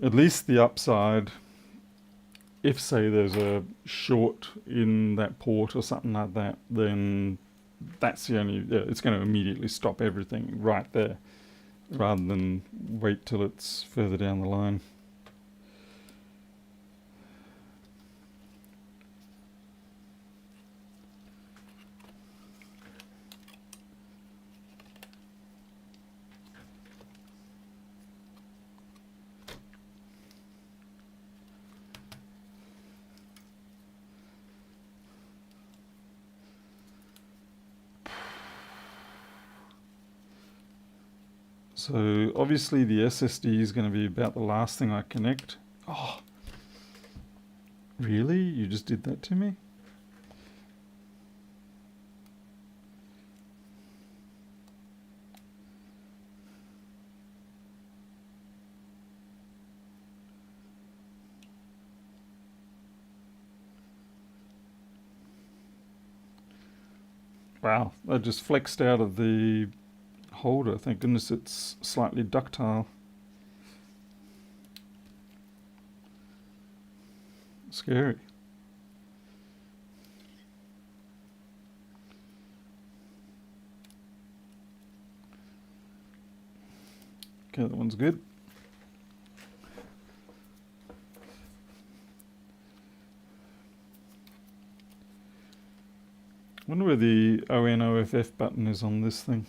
At least the upside, if say there's a short in that port or something like that, then that's the only, yeah, it's going to immediately stop everything right there, rather than wait till it's further down the line. So obviously the SSD is going to be about the last thing I connect. Oh, really? You just did that to me? Wow, that just flexed out of the holder. Thank goodness it's slightly ductile. Scary. Okay, that one's good. Wonder where the ONOFF button is on this thing.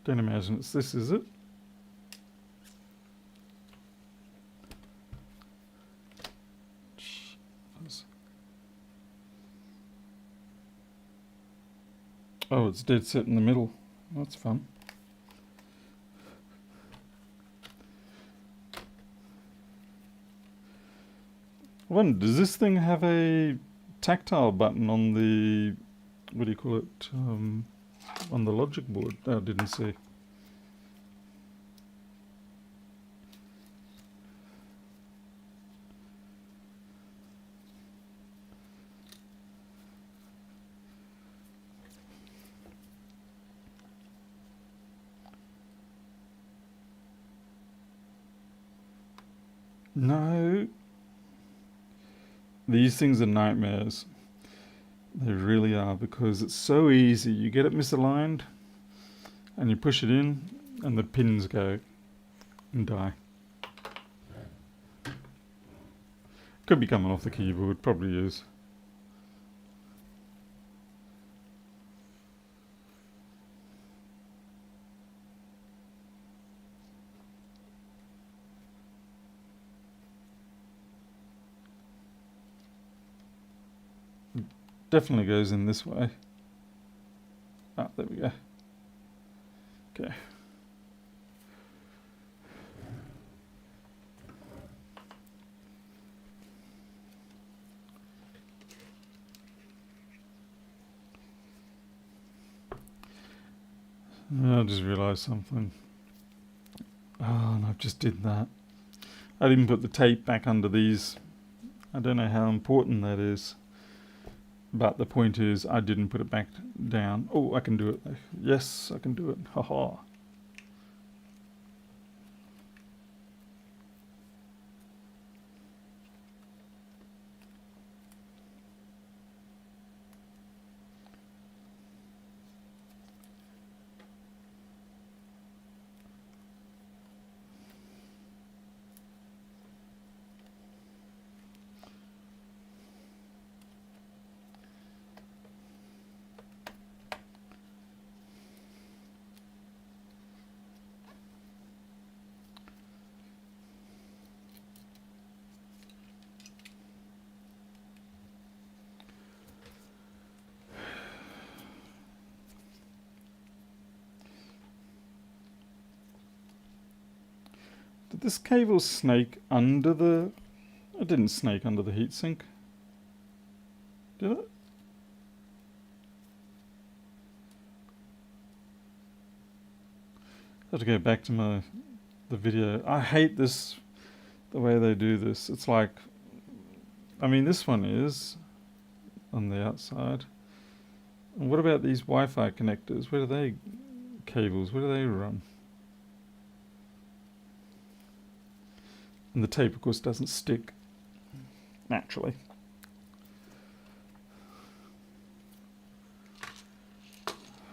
Don't imagine it's this, is it? Oh, it's dead set in the middle. That's fun. I wonder, does this thing have a tactile button on the, what do you call it, on the logic board? Oh, I didn't see. No. These things are nightmares. They really are, because it's so easy. You get it misaligned and you push it in and the pins go and die. Could be coming off the keyboard, probably is. Definitely goes in this way. Ah, there we go. Okay. I just realised something. Oh, and I've just did that. I didn't put the tape back under these. I don't know how important that is. But the point is, I didn't put it back down. Oh, I can do it. Yes, I can do it. Haha. Did this cable snake under the... It didn't snake under the heatsink. Did it? I have to go back to the video. I hate this, the way they do this. It's like... I mean, this one is on the outside. And what about these Wi-Fi connectors? Where do they... cables, where do they run? And the tape, of course, doesn't stick naturally.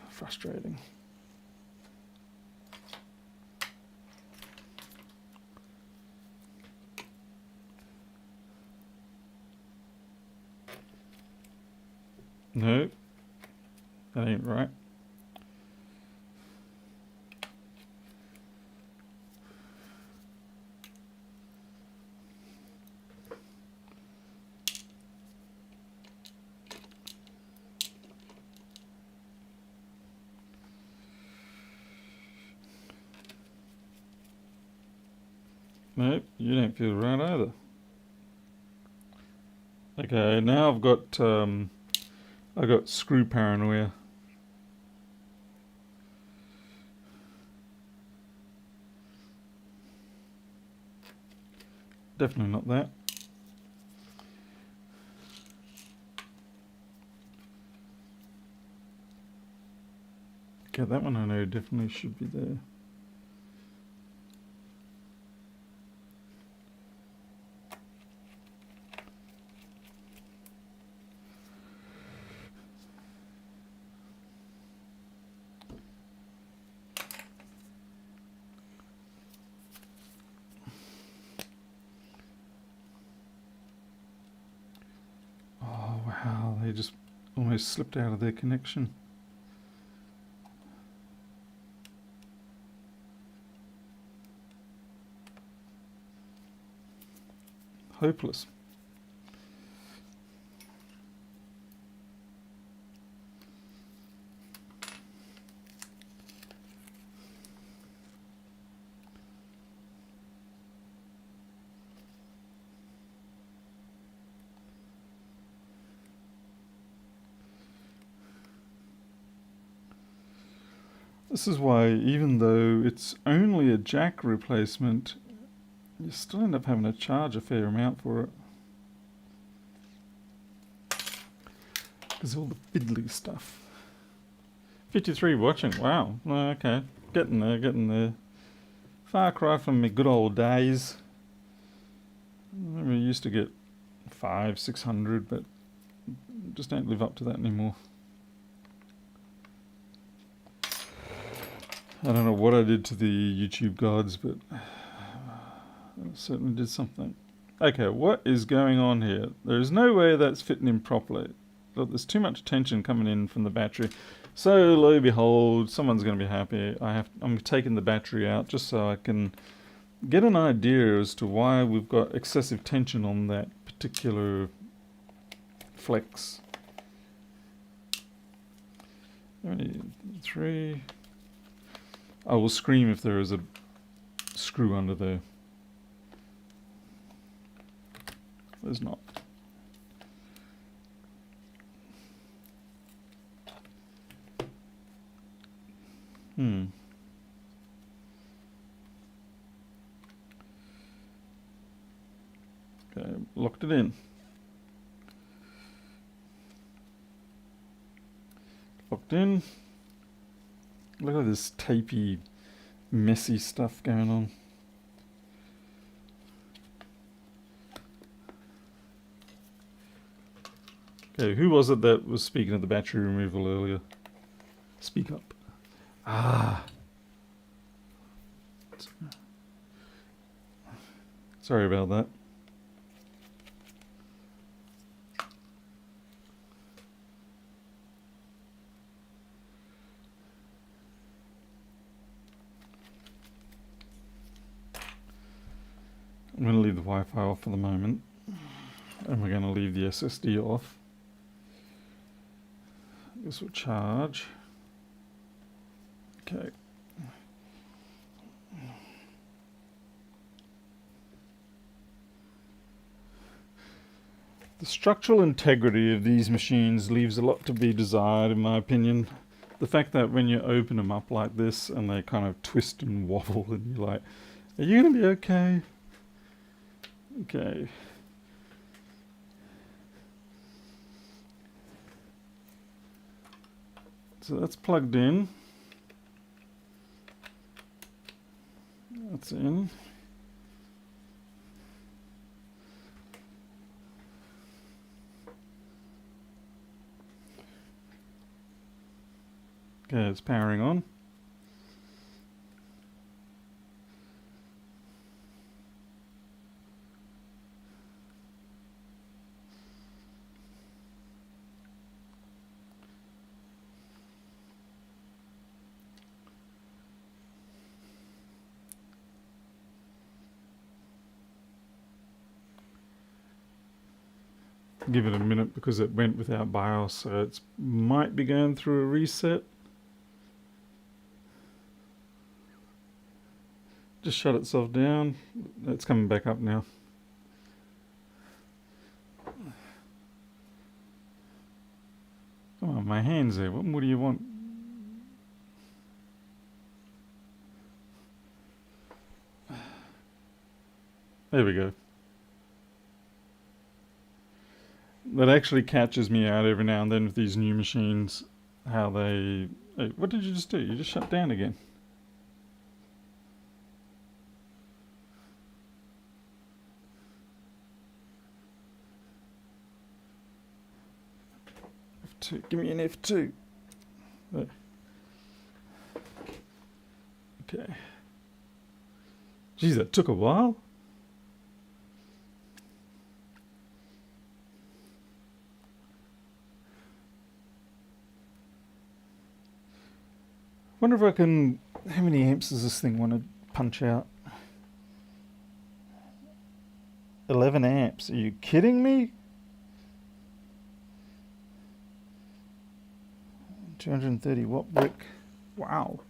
Frustrating. No, that ain't right. Nope, you don't feel right either. Okay, now I've got screw paranoia. Definitely not that. Okay, that one I know definitely should be there. almost slipped out of their connection. Hopeless. This is why, even though it's only a jack replacement, you still end up having to charge a fair amount for it. Because all the fiddly stuff. 53 watching, wow. Oh, okay. Getting there, getting there. Far cry from my good old days. I remember I used to get 500, 600, but just don't live up to that anymore. I don't know what I did to the YouTube gods, but I certainly did something. Okay, what is going on here? There is no way that's fitting in properly. Look, there's too much tension coming in from the battery. So lo and behold, someone's going to be happy. I'm taking the battery out just so I can get an idea as to why we've got excessive tension on that particular flex. 3. I will scream if there is a screw under there. There's not. Okay, locked it in. Locked in. Look at this tapey, messy stuff going on. Okay, who was it that was speaking of the battery removal earlier? Speak up. Ah. Sorry about that. I'm going to leave the Wi-Fi off for the moment, and we're going to leave the SSD off. This will charge. Okay. The structural integrity of these machines leaves a lot to be desired, in my opinion. The fact that when you open them up like this and they kind of twist and wobble and you're like, are you going to be okay? Okay. So that's plugged in. That's in. Okay, it's powering on. Give it a minute because it went without BIOS, so it might be going through a reset. Just shut itself down. It's coming back up now. Come on, my hand's there. What more do you want? There we go. That actually catches me out every now and then with these new machines, how they... Hey, what did you just do? You just shut down again. F2. Give me an F2. There. Okay. Geez, that took a while. Wonder if I can... How many amps does this thing want to punch out? 11 amps. Are you kidding me? 230 watt brick. Wow.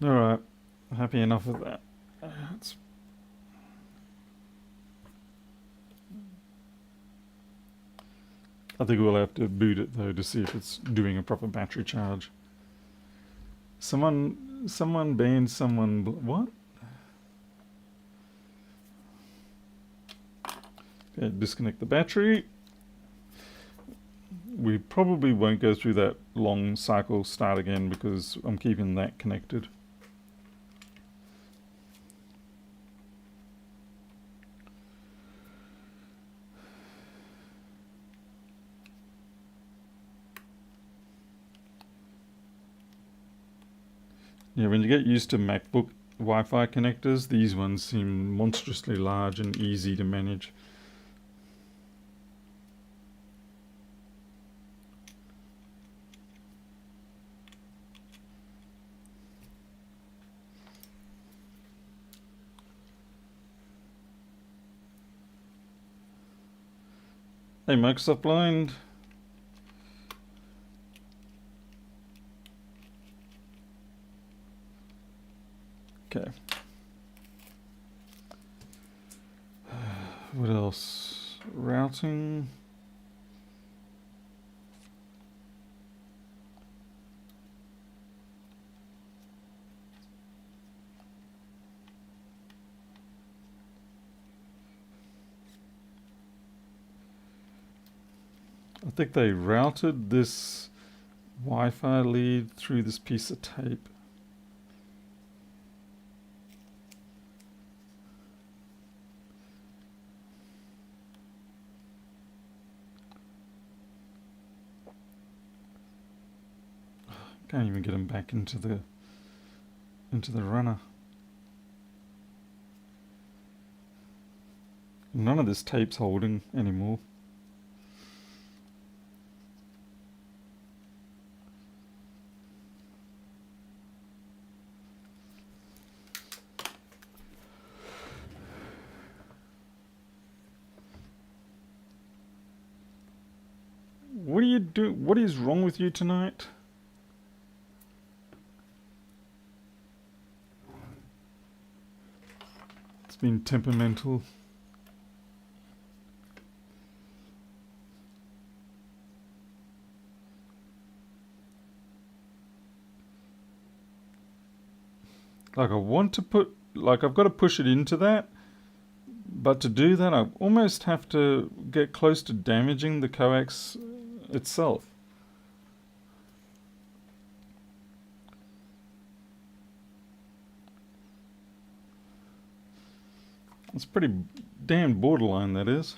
Alright. Happy enough with that. I think we'll have to boot it though to see if it's doing a proper battery charge. Someone banned someone. What? Okay, disconnect the battery. We probably won't go through that long cycle start again because I'm keeping that connected. Yeah, when you get used to MacBook Wi-Fi connectors, these ones seem monstrously large and easy to manage. Hey, Microsoft Blind. Okay. What else? Routing. I think they routed this Wi-Fi lead through this piece of tape. Can't even get them back into the runner. None of this tape's holding anymore. What are you doing? What is wrong with you tonight? It's been temperamental. Like I want to put, like I've got to push it into that, but to do that I almost have to get close to damaging the coax itself. It's pretty damn borderline, that is.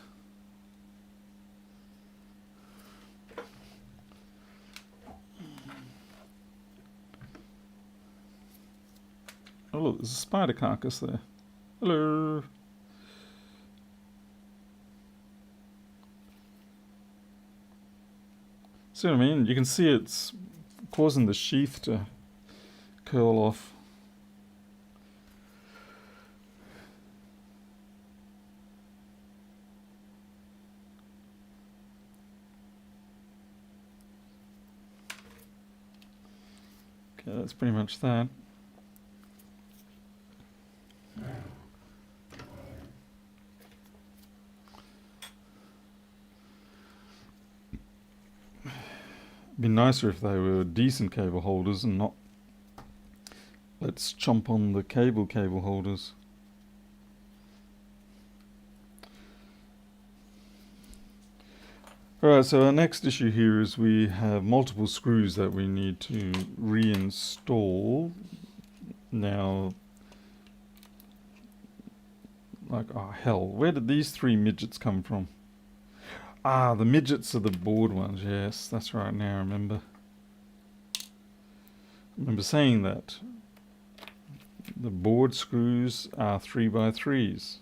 Oh look, there's a spider carcass there. Hello. See what I mean? You can see it's causing the sheath to curl off. Okay, that's pretty much that. It'd be nicer if they were decent cable holders and not let's chomp on the cable holders. Alright, so our next issue here is we have multiple screws that we need to reinstall. Now, like, oh hell, where did these three midgets come from? Ah, the midgets are the board ones, yes, that's right, now I remember. I remember saying that. The board screws are 3x3s.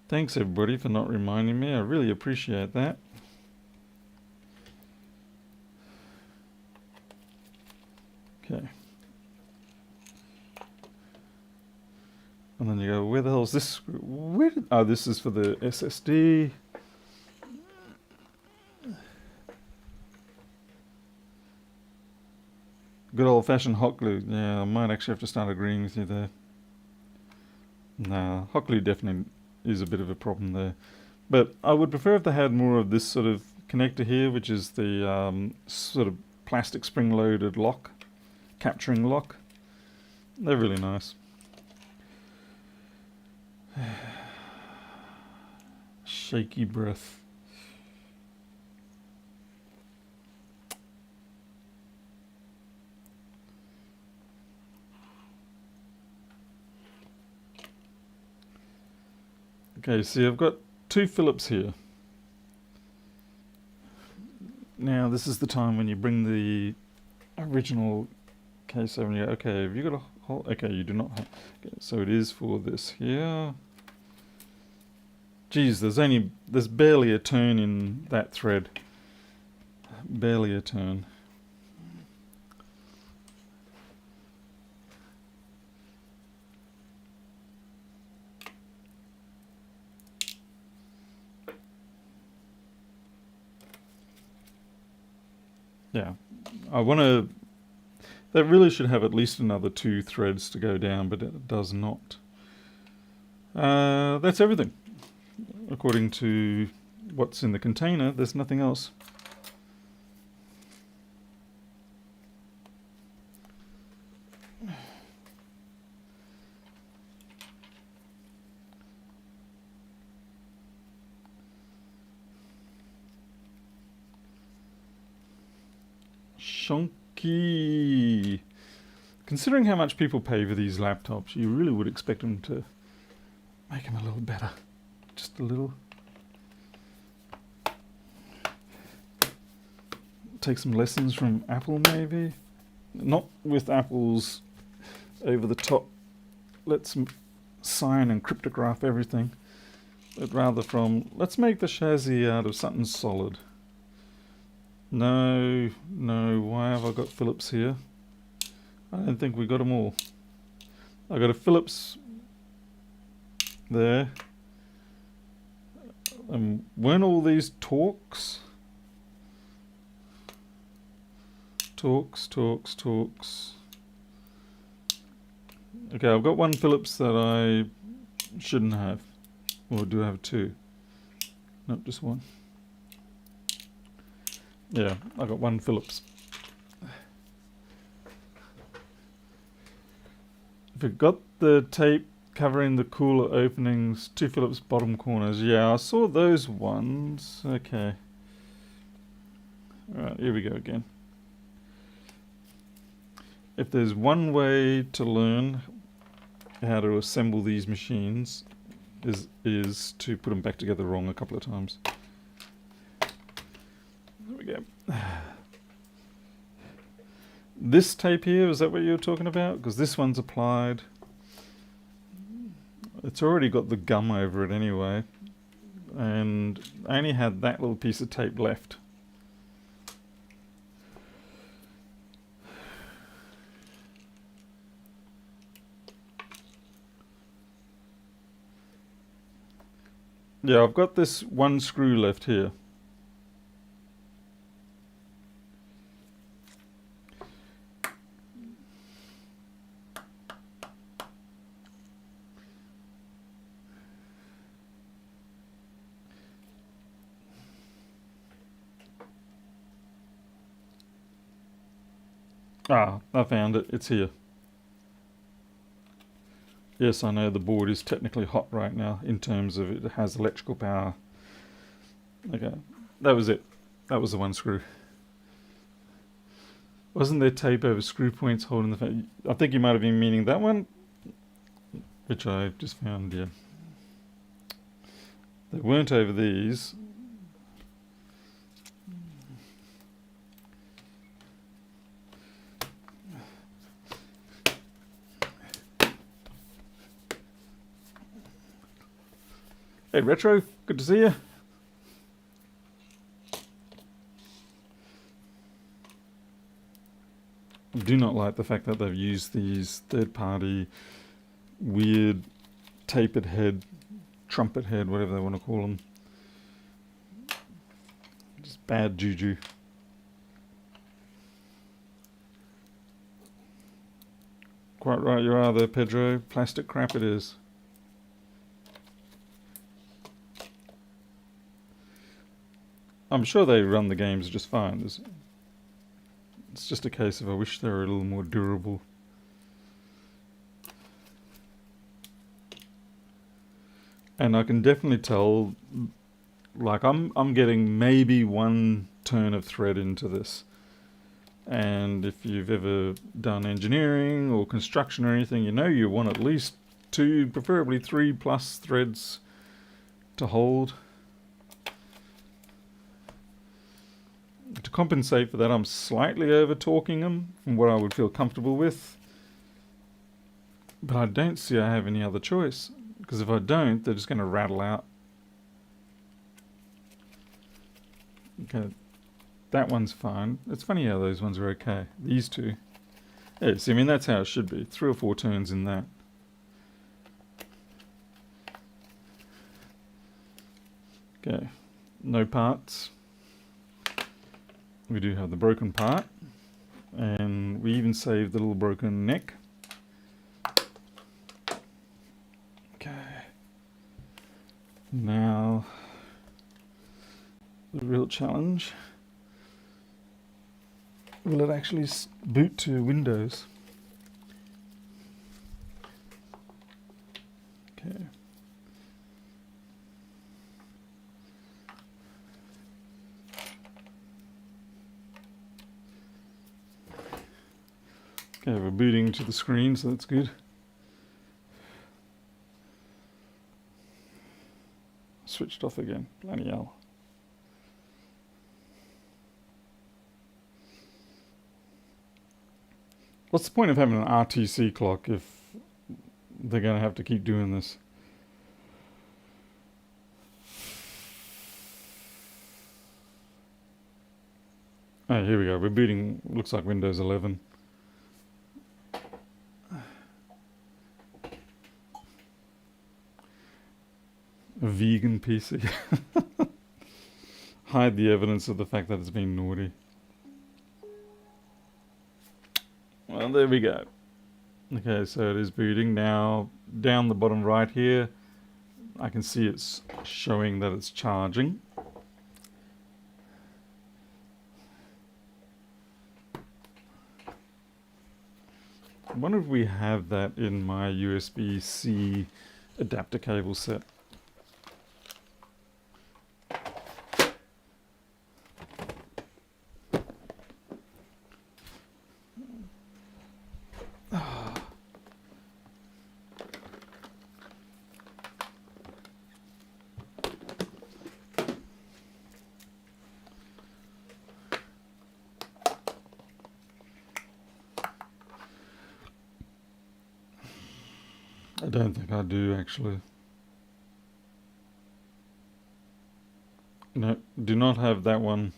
Thanks everybody for not reminding me. I really appreciate that. Okay. And then you go, where the hell is this screw? Where did, oh, this is for the SSD. Good old-fashioned hot glue. Yeah, I might actually have to start agreeing with you there. Nah, hot glue definitely is a bit of a problem there. But I would prefer if they had more of this sort of connector here, which is the sort of plastic spring-loaded lock, capturing lock. They're really nice. Shaky breath. Okay, see, I've got two Phillips here. Now, this is the time when you bring the original case over and you go, okay, have you got a hole? Okay, you do not have. Okay, so it is for this here. Geez, there's barely a turn in that thread. Barely a turn. Yeah, I want to. That really should have at least another 2 threads to go down, but it does not. That's everything. According to what's in the container, there's nothing else. Shonky. Considering how much people pay for these laptops, you really would expect them to make them a little better. Just a little. Take some lessons from Apple, maybe? Not with Apple's over the top, let's sign and cryptograph everything, but rather from, let's make the chassis out of something solid. No, why have I got Phillips here? I don't think we got them all. I got a Phillips there. Weren't all these Torx? Torx. Okay, I've got one Phillips that I shouldn't have. Or do I have 2? Nope, just one. Yeah, I got one Phillips. I've got the tape covering the cooler openings, 2 Phillips bottom corners. Yeah, I saw those ones. Okay. Alright, here we go again. If there's one way to learn how to assemble these machines, is to put them back together wrong a couple of times. There we go. This tape here, is that what you were talking about? Because this one's applied. It's already got the gum over it anyway. And I only had that little piece of tape left. Yeah, I've got this one screw left here. Ah, I found it. It's here. Yes, I know the board is technically hot right now in terms of it has electrical power. Okay, that was it. That was the one screw. Wasn't there tape over screw points holding the... I think you might have been meaning that one, which I just found, yeah. They weren't over these. Hey, Retro, good to see you. I do not like the fact that they've used these third-party weird tapered head, trumpet head, whatever they want to call them. Just bad juju. Quite right you are there, Pedro. Plastic crap it is. I'm sure they run the games just fine. It's just a case of I wish they were a little more durable. And I can definitely tell, like I'm getting maybe one turn of thread into this. And if you've ever done engineering or construction or anything, you know you want at least 2, preferably 3+ threads to hold. To compensate for that, I'm slightly over-torquing them from what I would feel comfortable with. But I don't see I have any other choice, because if I don't, they're just going to rattle out. Okay, that one's fine. It's funny how those ones are okay. These two. Yeah, see, I mean, that's how it should be. 3 or 4 turns in that. Okay, no parts. We do have the broken part, and we even saved the little broken neck. Okay. Now, the real challenge. Will it actually boot to Windows? Okay. Okay, we're booting to the screen, so that's good. Switched off again. Bloody hell. What's the point of having an RTC clock if they're going to have to keep doing this? Oh, here we go. We're booting, looks like Windows 11. A vegan PC. Hide the evidence of the fact that it's been naughty. Well, there we go. Okay, so it is booting. Now, down the bottom right here, I can see it's showing that it's charging. I wonder if we have that in my USB-C adapter cable set. I don't think I do, actually. No, do not have that one.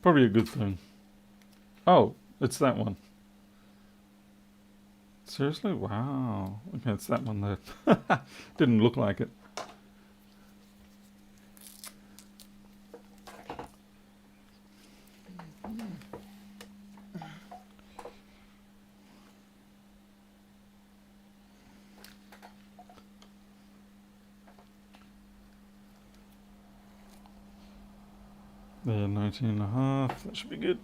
Probably a good thing. Oh, it's that one. Seriously? Wow. Okay, it's that one there. Didn't look like it. There, 19.5. That should be good.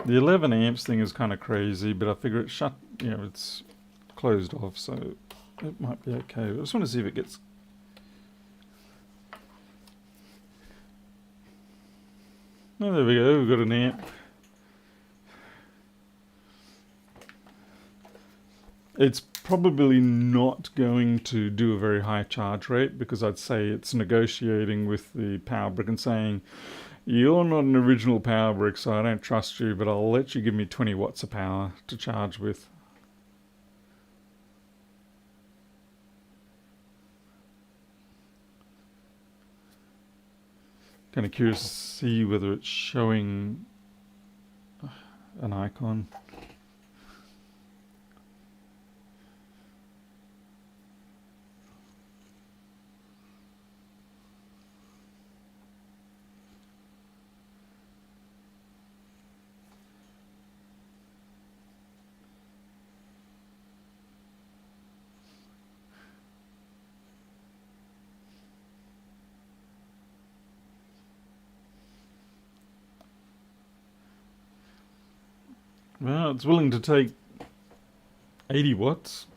The 11 amps thing is kind of crazy, but I figure it's shut, you know, it's closed off, so it might be okay. I just want to see if it gets... Oh, there we go, we've got an amp. It's probably not going to do a very high charge rate, because I'd say it's negotiating with the power brick and saying, you're not an original power brick, so I don't trust you, but I'll let you give me 20 watts of power to charge with. Kind of curious to see whether it's showing an icon. Well, it's willing to take 80 watts.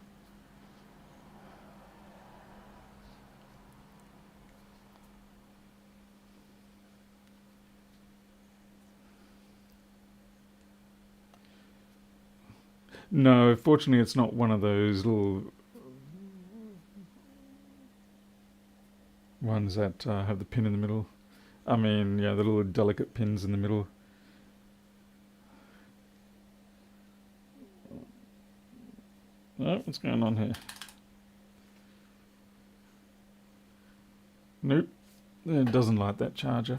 No, fortunately it's not one of those little ones that have the pin in the middle. I mean, yeah, the little delicate pins in the middle. Oh, what's going on here? Nope, it doesn't like that charger.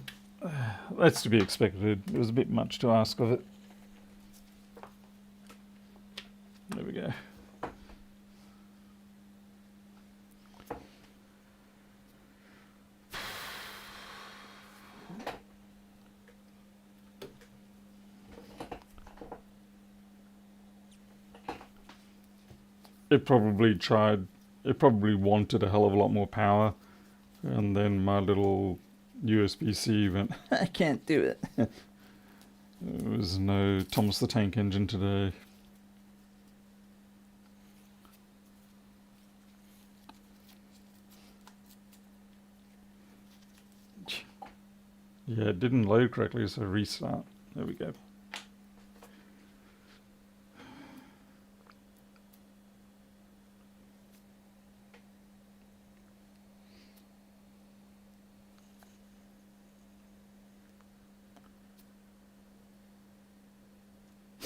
That's to be expected. It was a bit much to ask of it. There we go. It probably wanted a hell of a lot more power, and then my little USB-C went, I can't do it. There was no Thomas the Tank Engine today. Yeah, it didn't load correctly, so restart. There we go.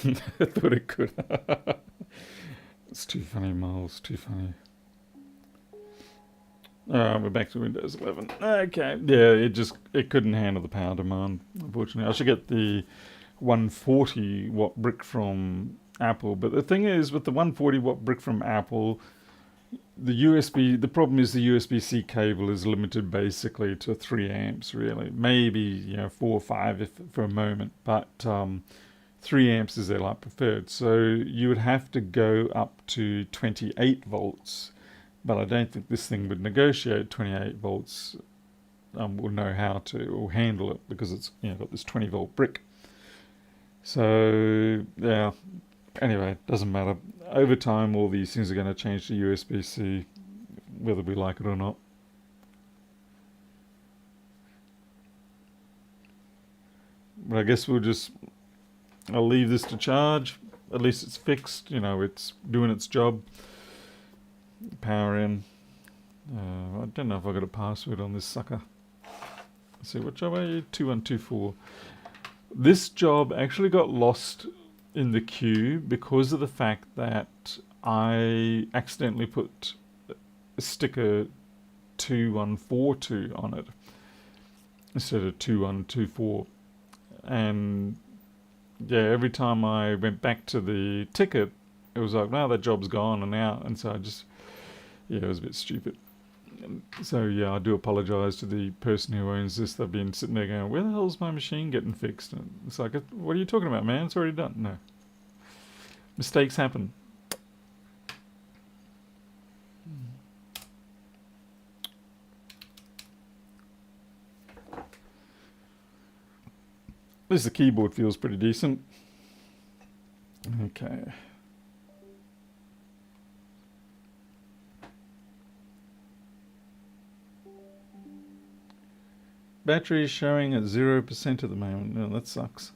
I thought it could. It's too funny, Miles. Too funny. We're back to Windows 11. Okay. Yeah, it couldn't handle the power demand, unfortunately. I should get the 140 watt brick from Apple. But the thing is, with the 140 watt brick from Apple, the problem is the USB-C cable is limited basically to 3 amps, really. Maybe, 4 or 5 for a moment. But 3 amps is their light preferred. So you would have to go up to 28 volts. But I don't think this thing would negotiate 28 volts, or know how to, or handle it, because it's got this 20 volt brick. So, yeah, anyway, doesn't matter. Over time, all these things are going to change to USB-C, whether we like it or not. But I guess I'll leave this to charge. At least it's fixed, it's doing its job. Power in. I don't know if I got a password on this sucker. Let's see, what job are you? 2124. This job actually got lost in the queue because of the fact that I accidentally put a sticker 2142 on it instead of 2124. And yeah, every time I went back to the ticket, it was like, no, that job's gone and out. And so it was a bit stupid. So yeah, I do apologise to the person who owns this. They've been sitting there going, where the hell's my machine getting fixed? And it's like, what are you talking about, man? It's already done. No. Mistakes happen. At least the keyboard feels pretty decent. Okay. Battery is showing at 0% at the moment. No, that sucks.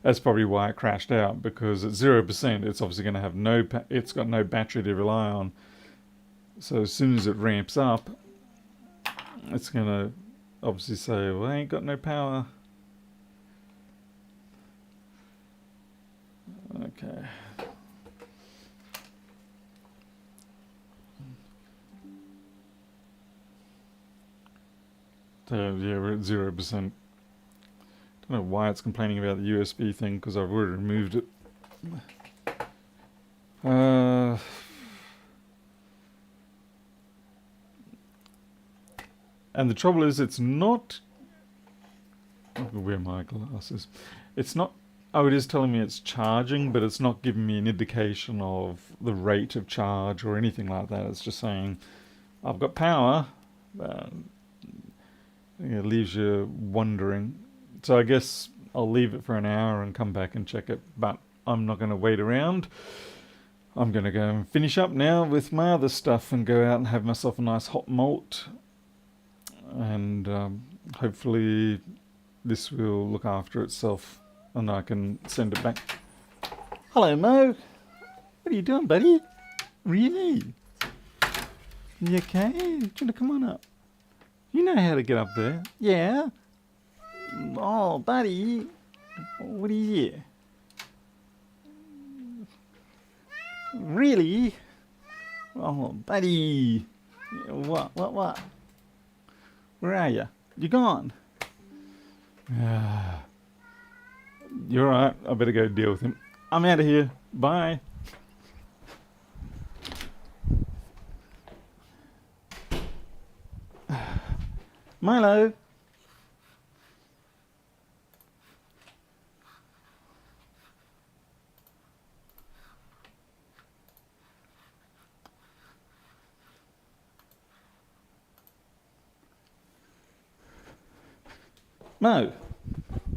That's probably why it crashed out, because at 0%, it's obviously going to have it's got no battery to rely on. So as soon as it ramps up, it's going to obviously say, well, I ain't got no power. Okay. So yeah, we're at 0%. Don't know why it's complaining about the USB thing because I've already removed it. And the trouble is, it's not. I'm gonna wear my glasses. It's not. Oh, it is telling me it's charging, but it's not giving me an indication of the rate of charge or anything like that. It's just saying, I've got power. It leaves you wondering. So I guess I'll leave it for an hour and come back and check it. But I'm not going to wait around. I'm going to go and finish up now with my other stuff and go out and have myself a nice hot malt. And hopefully this will look after itself and I can send it back. Hello, Mo. What are you doing, buddy? Really? You okay? Do you want to come on up? You know how to get up there. Yeah? Oh, buddy. What are you? Really? Oh, buddy. What? Where are you? You gone? You're alright. I better go deal with him. I'm out of here. Bye. Milo. Mo.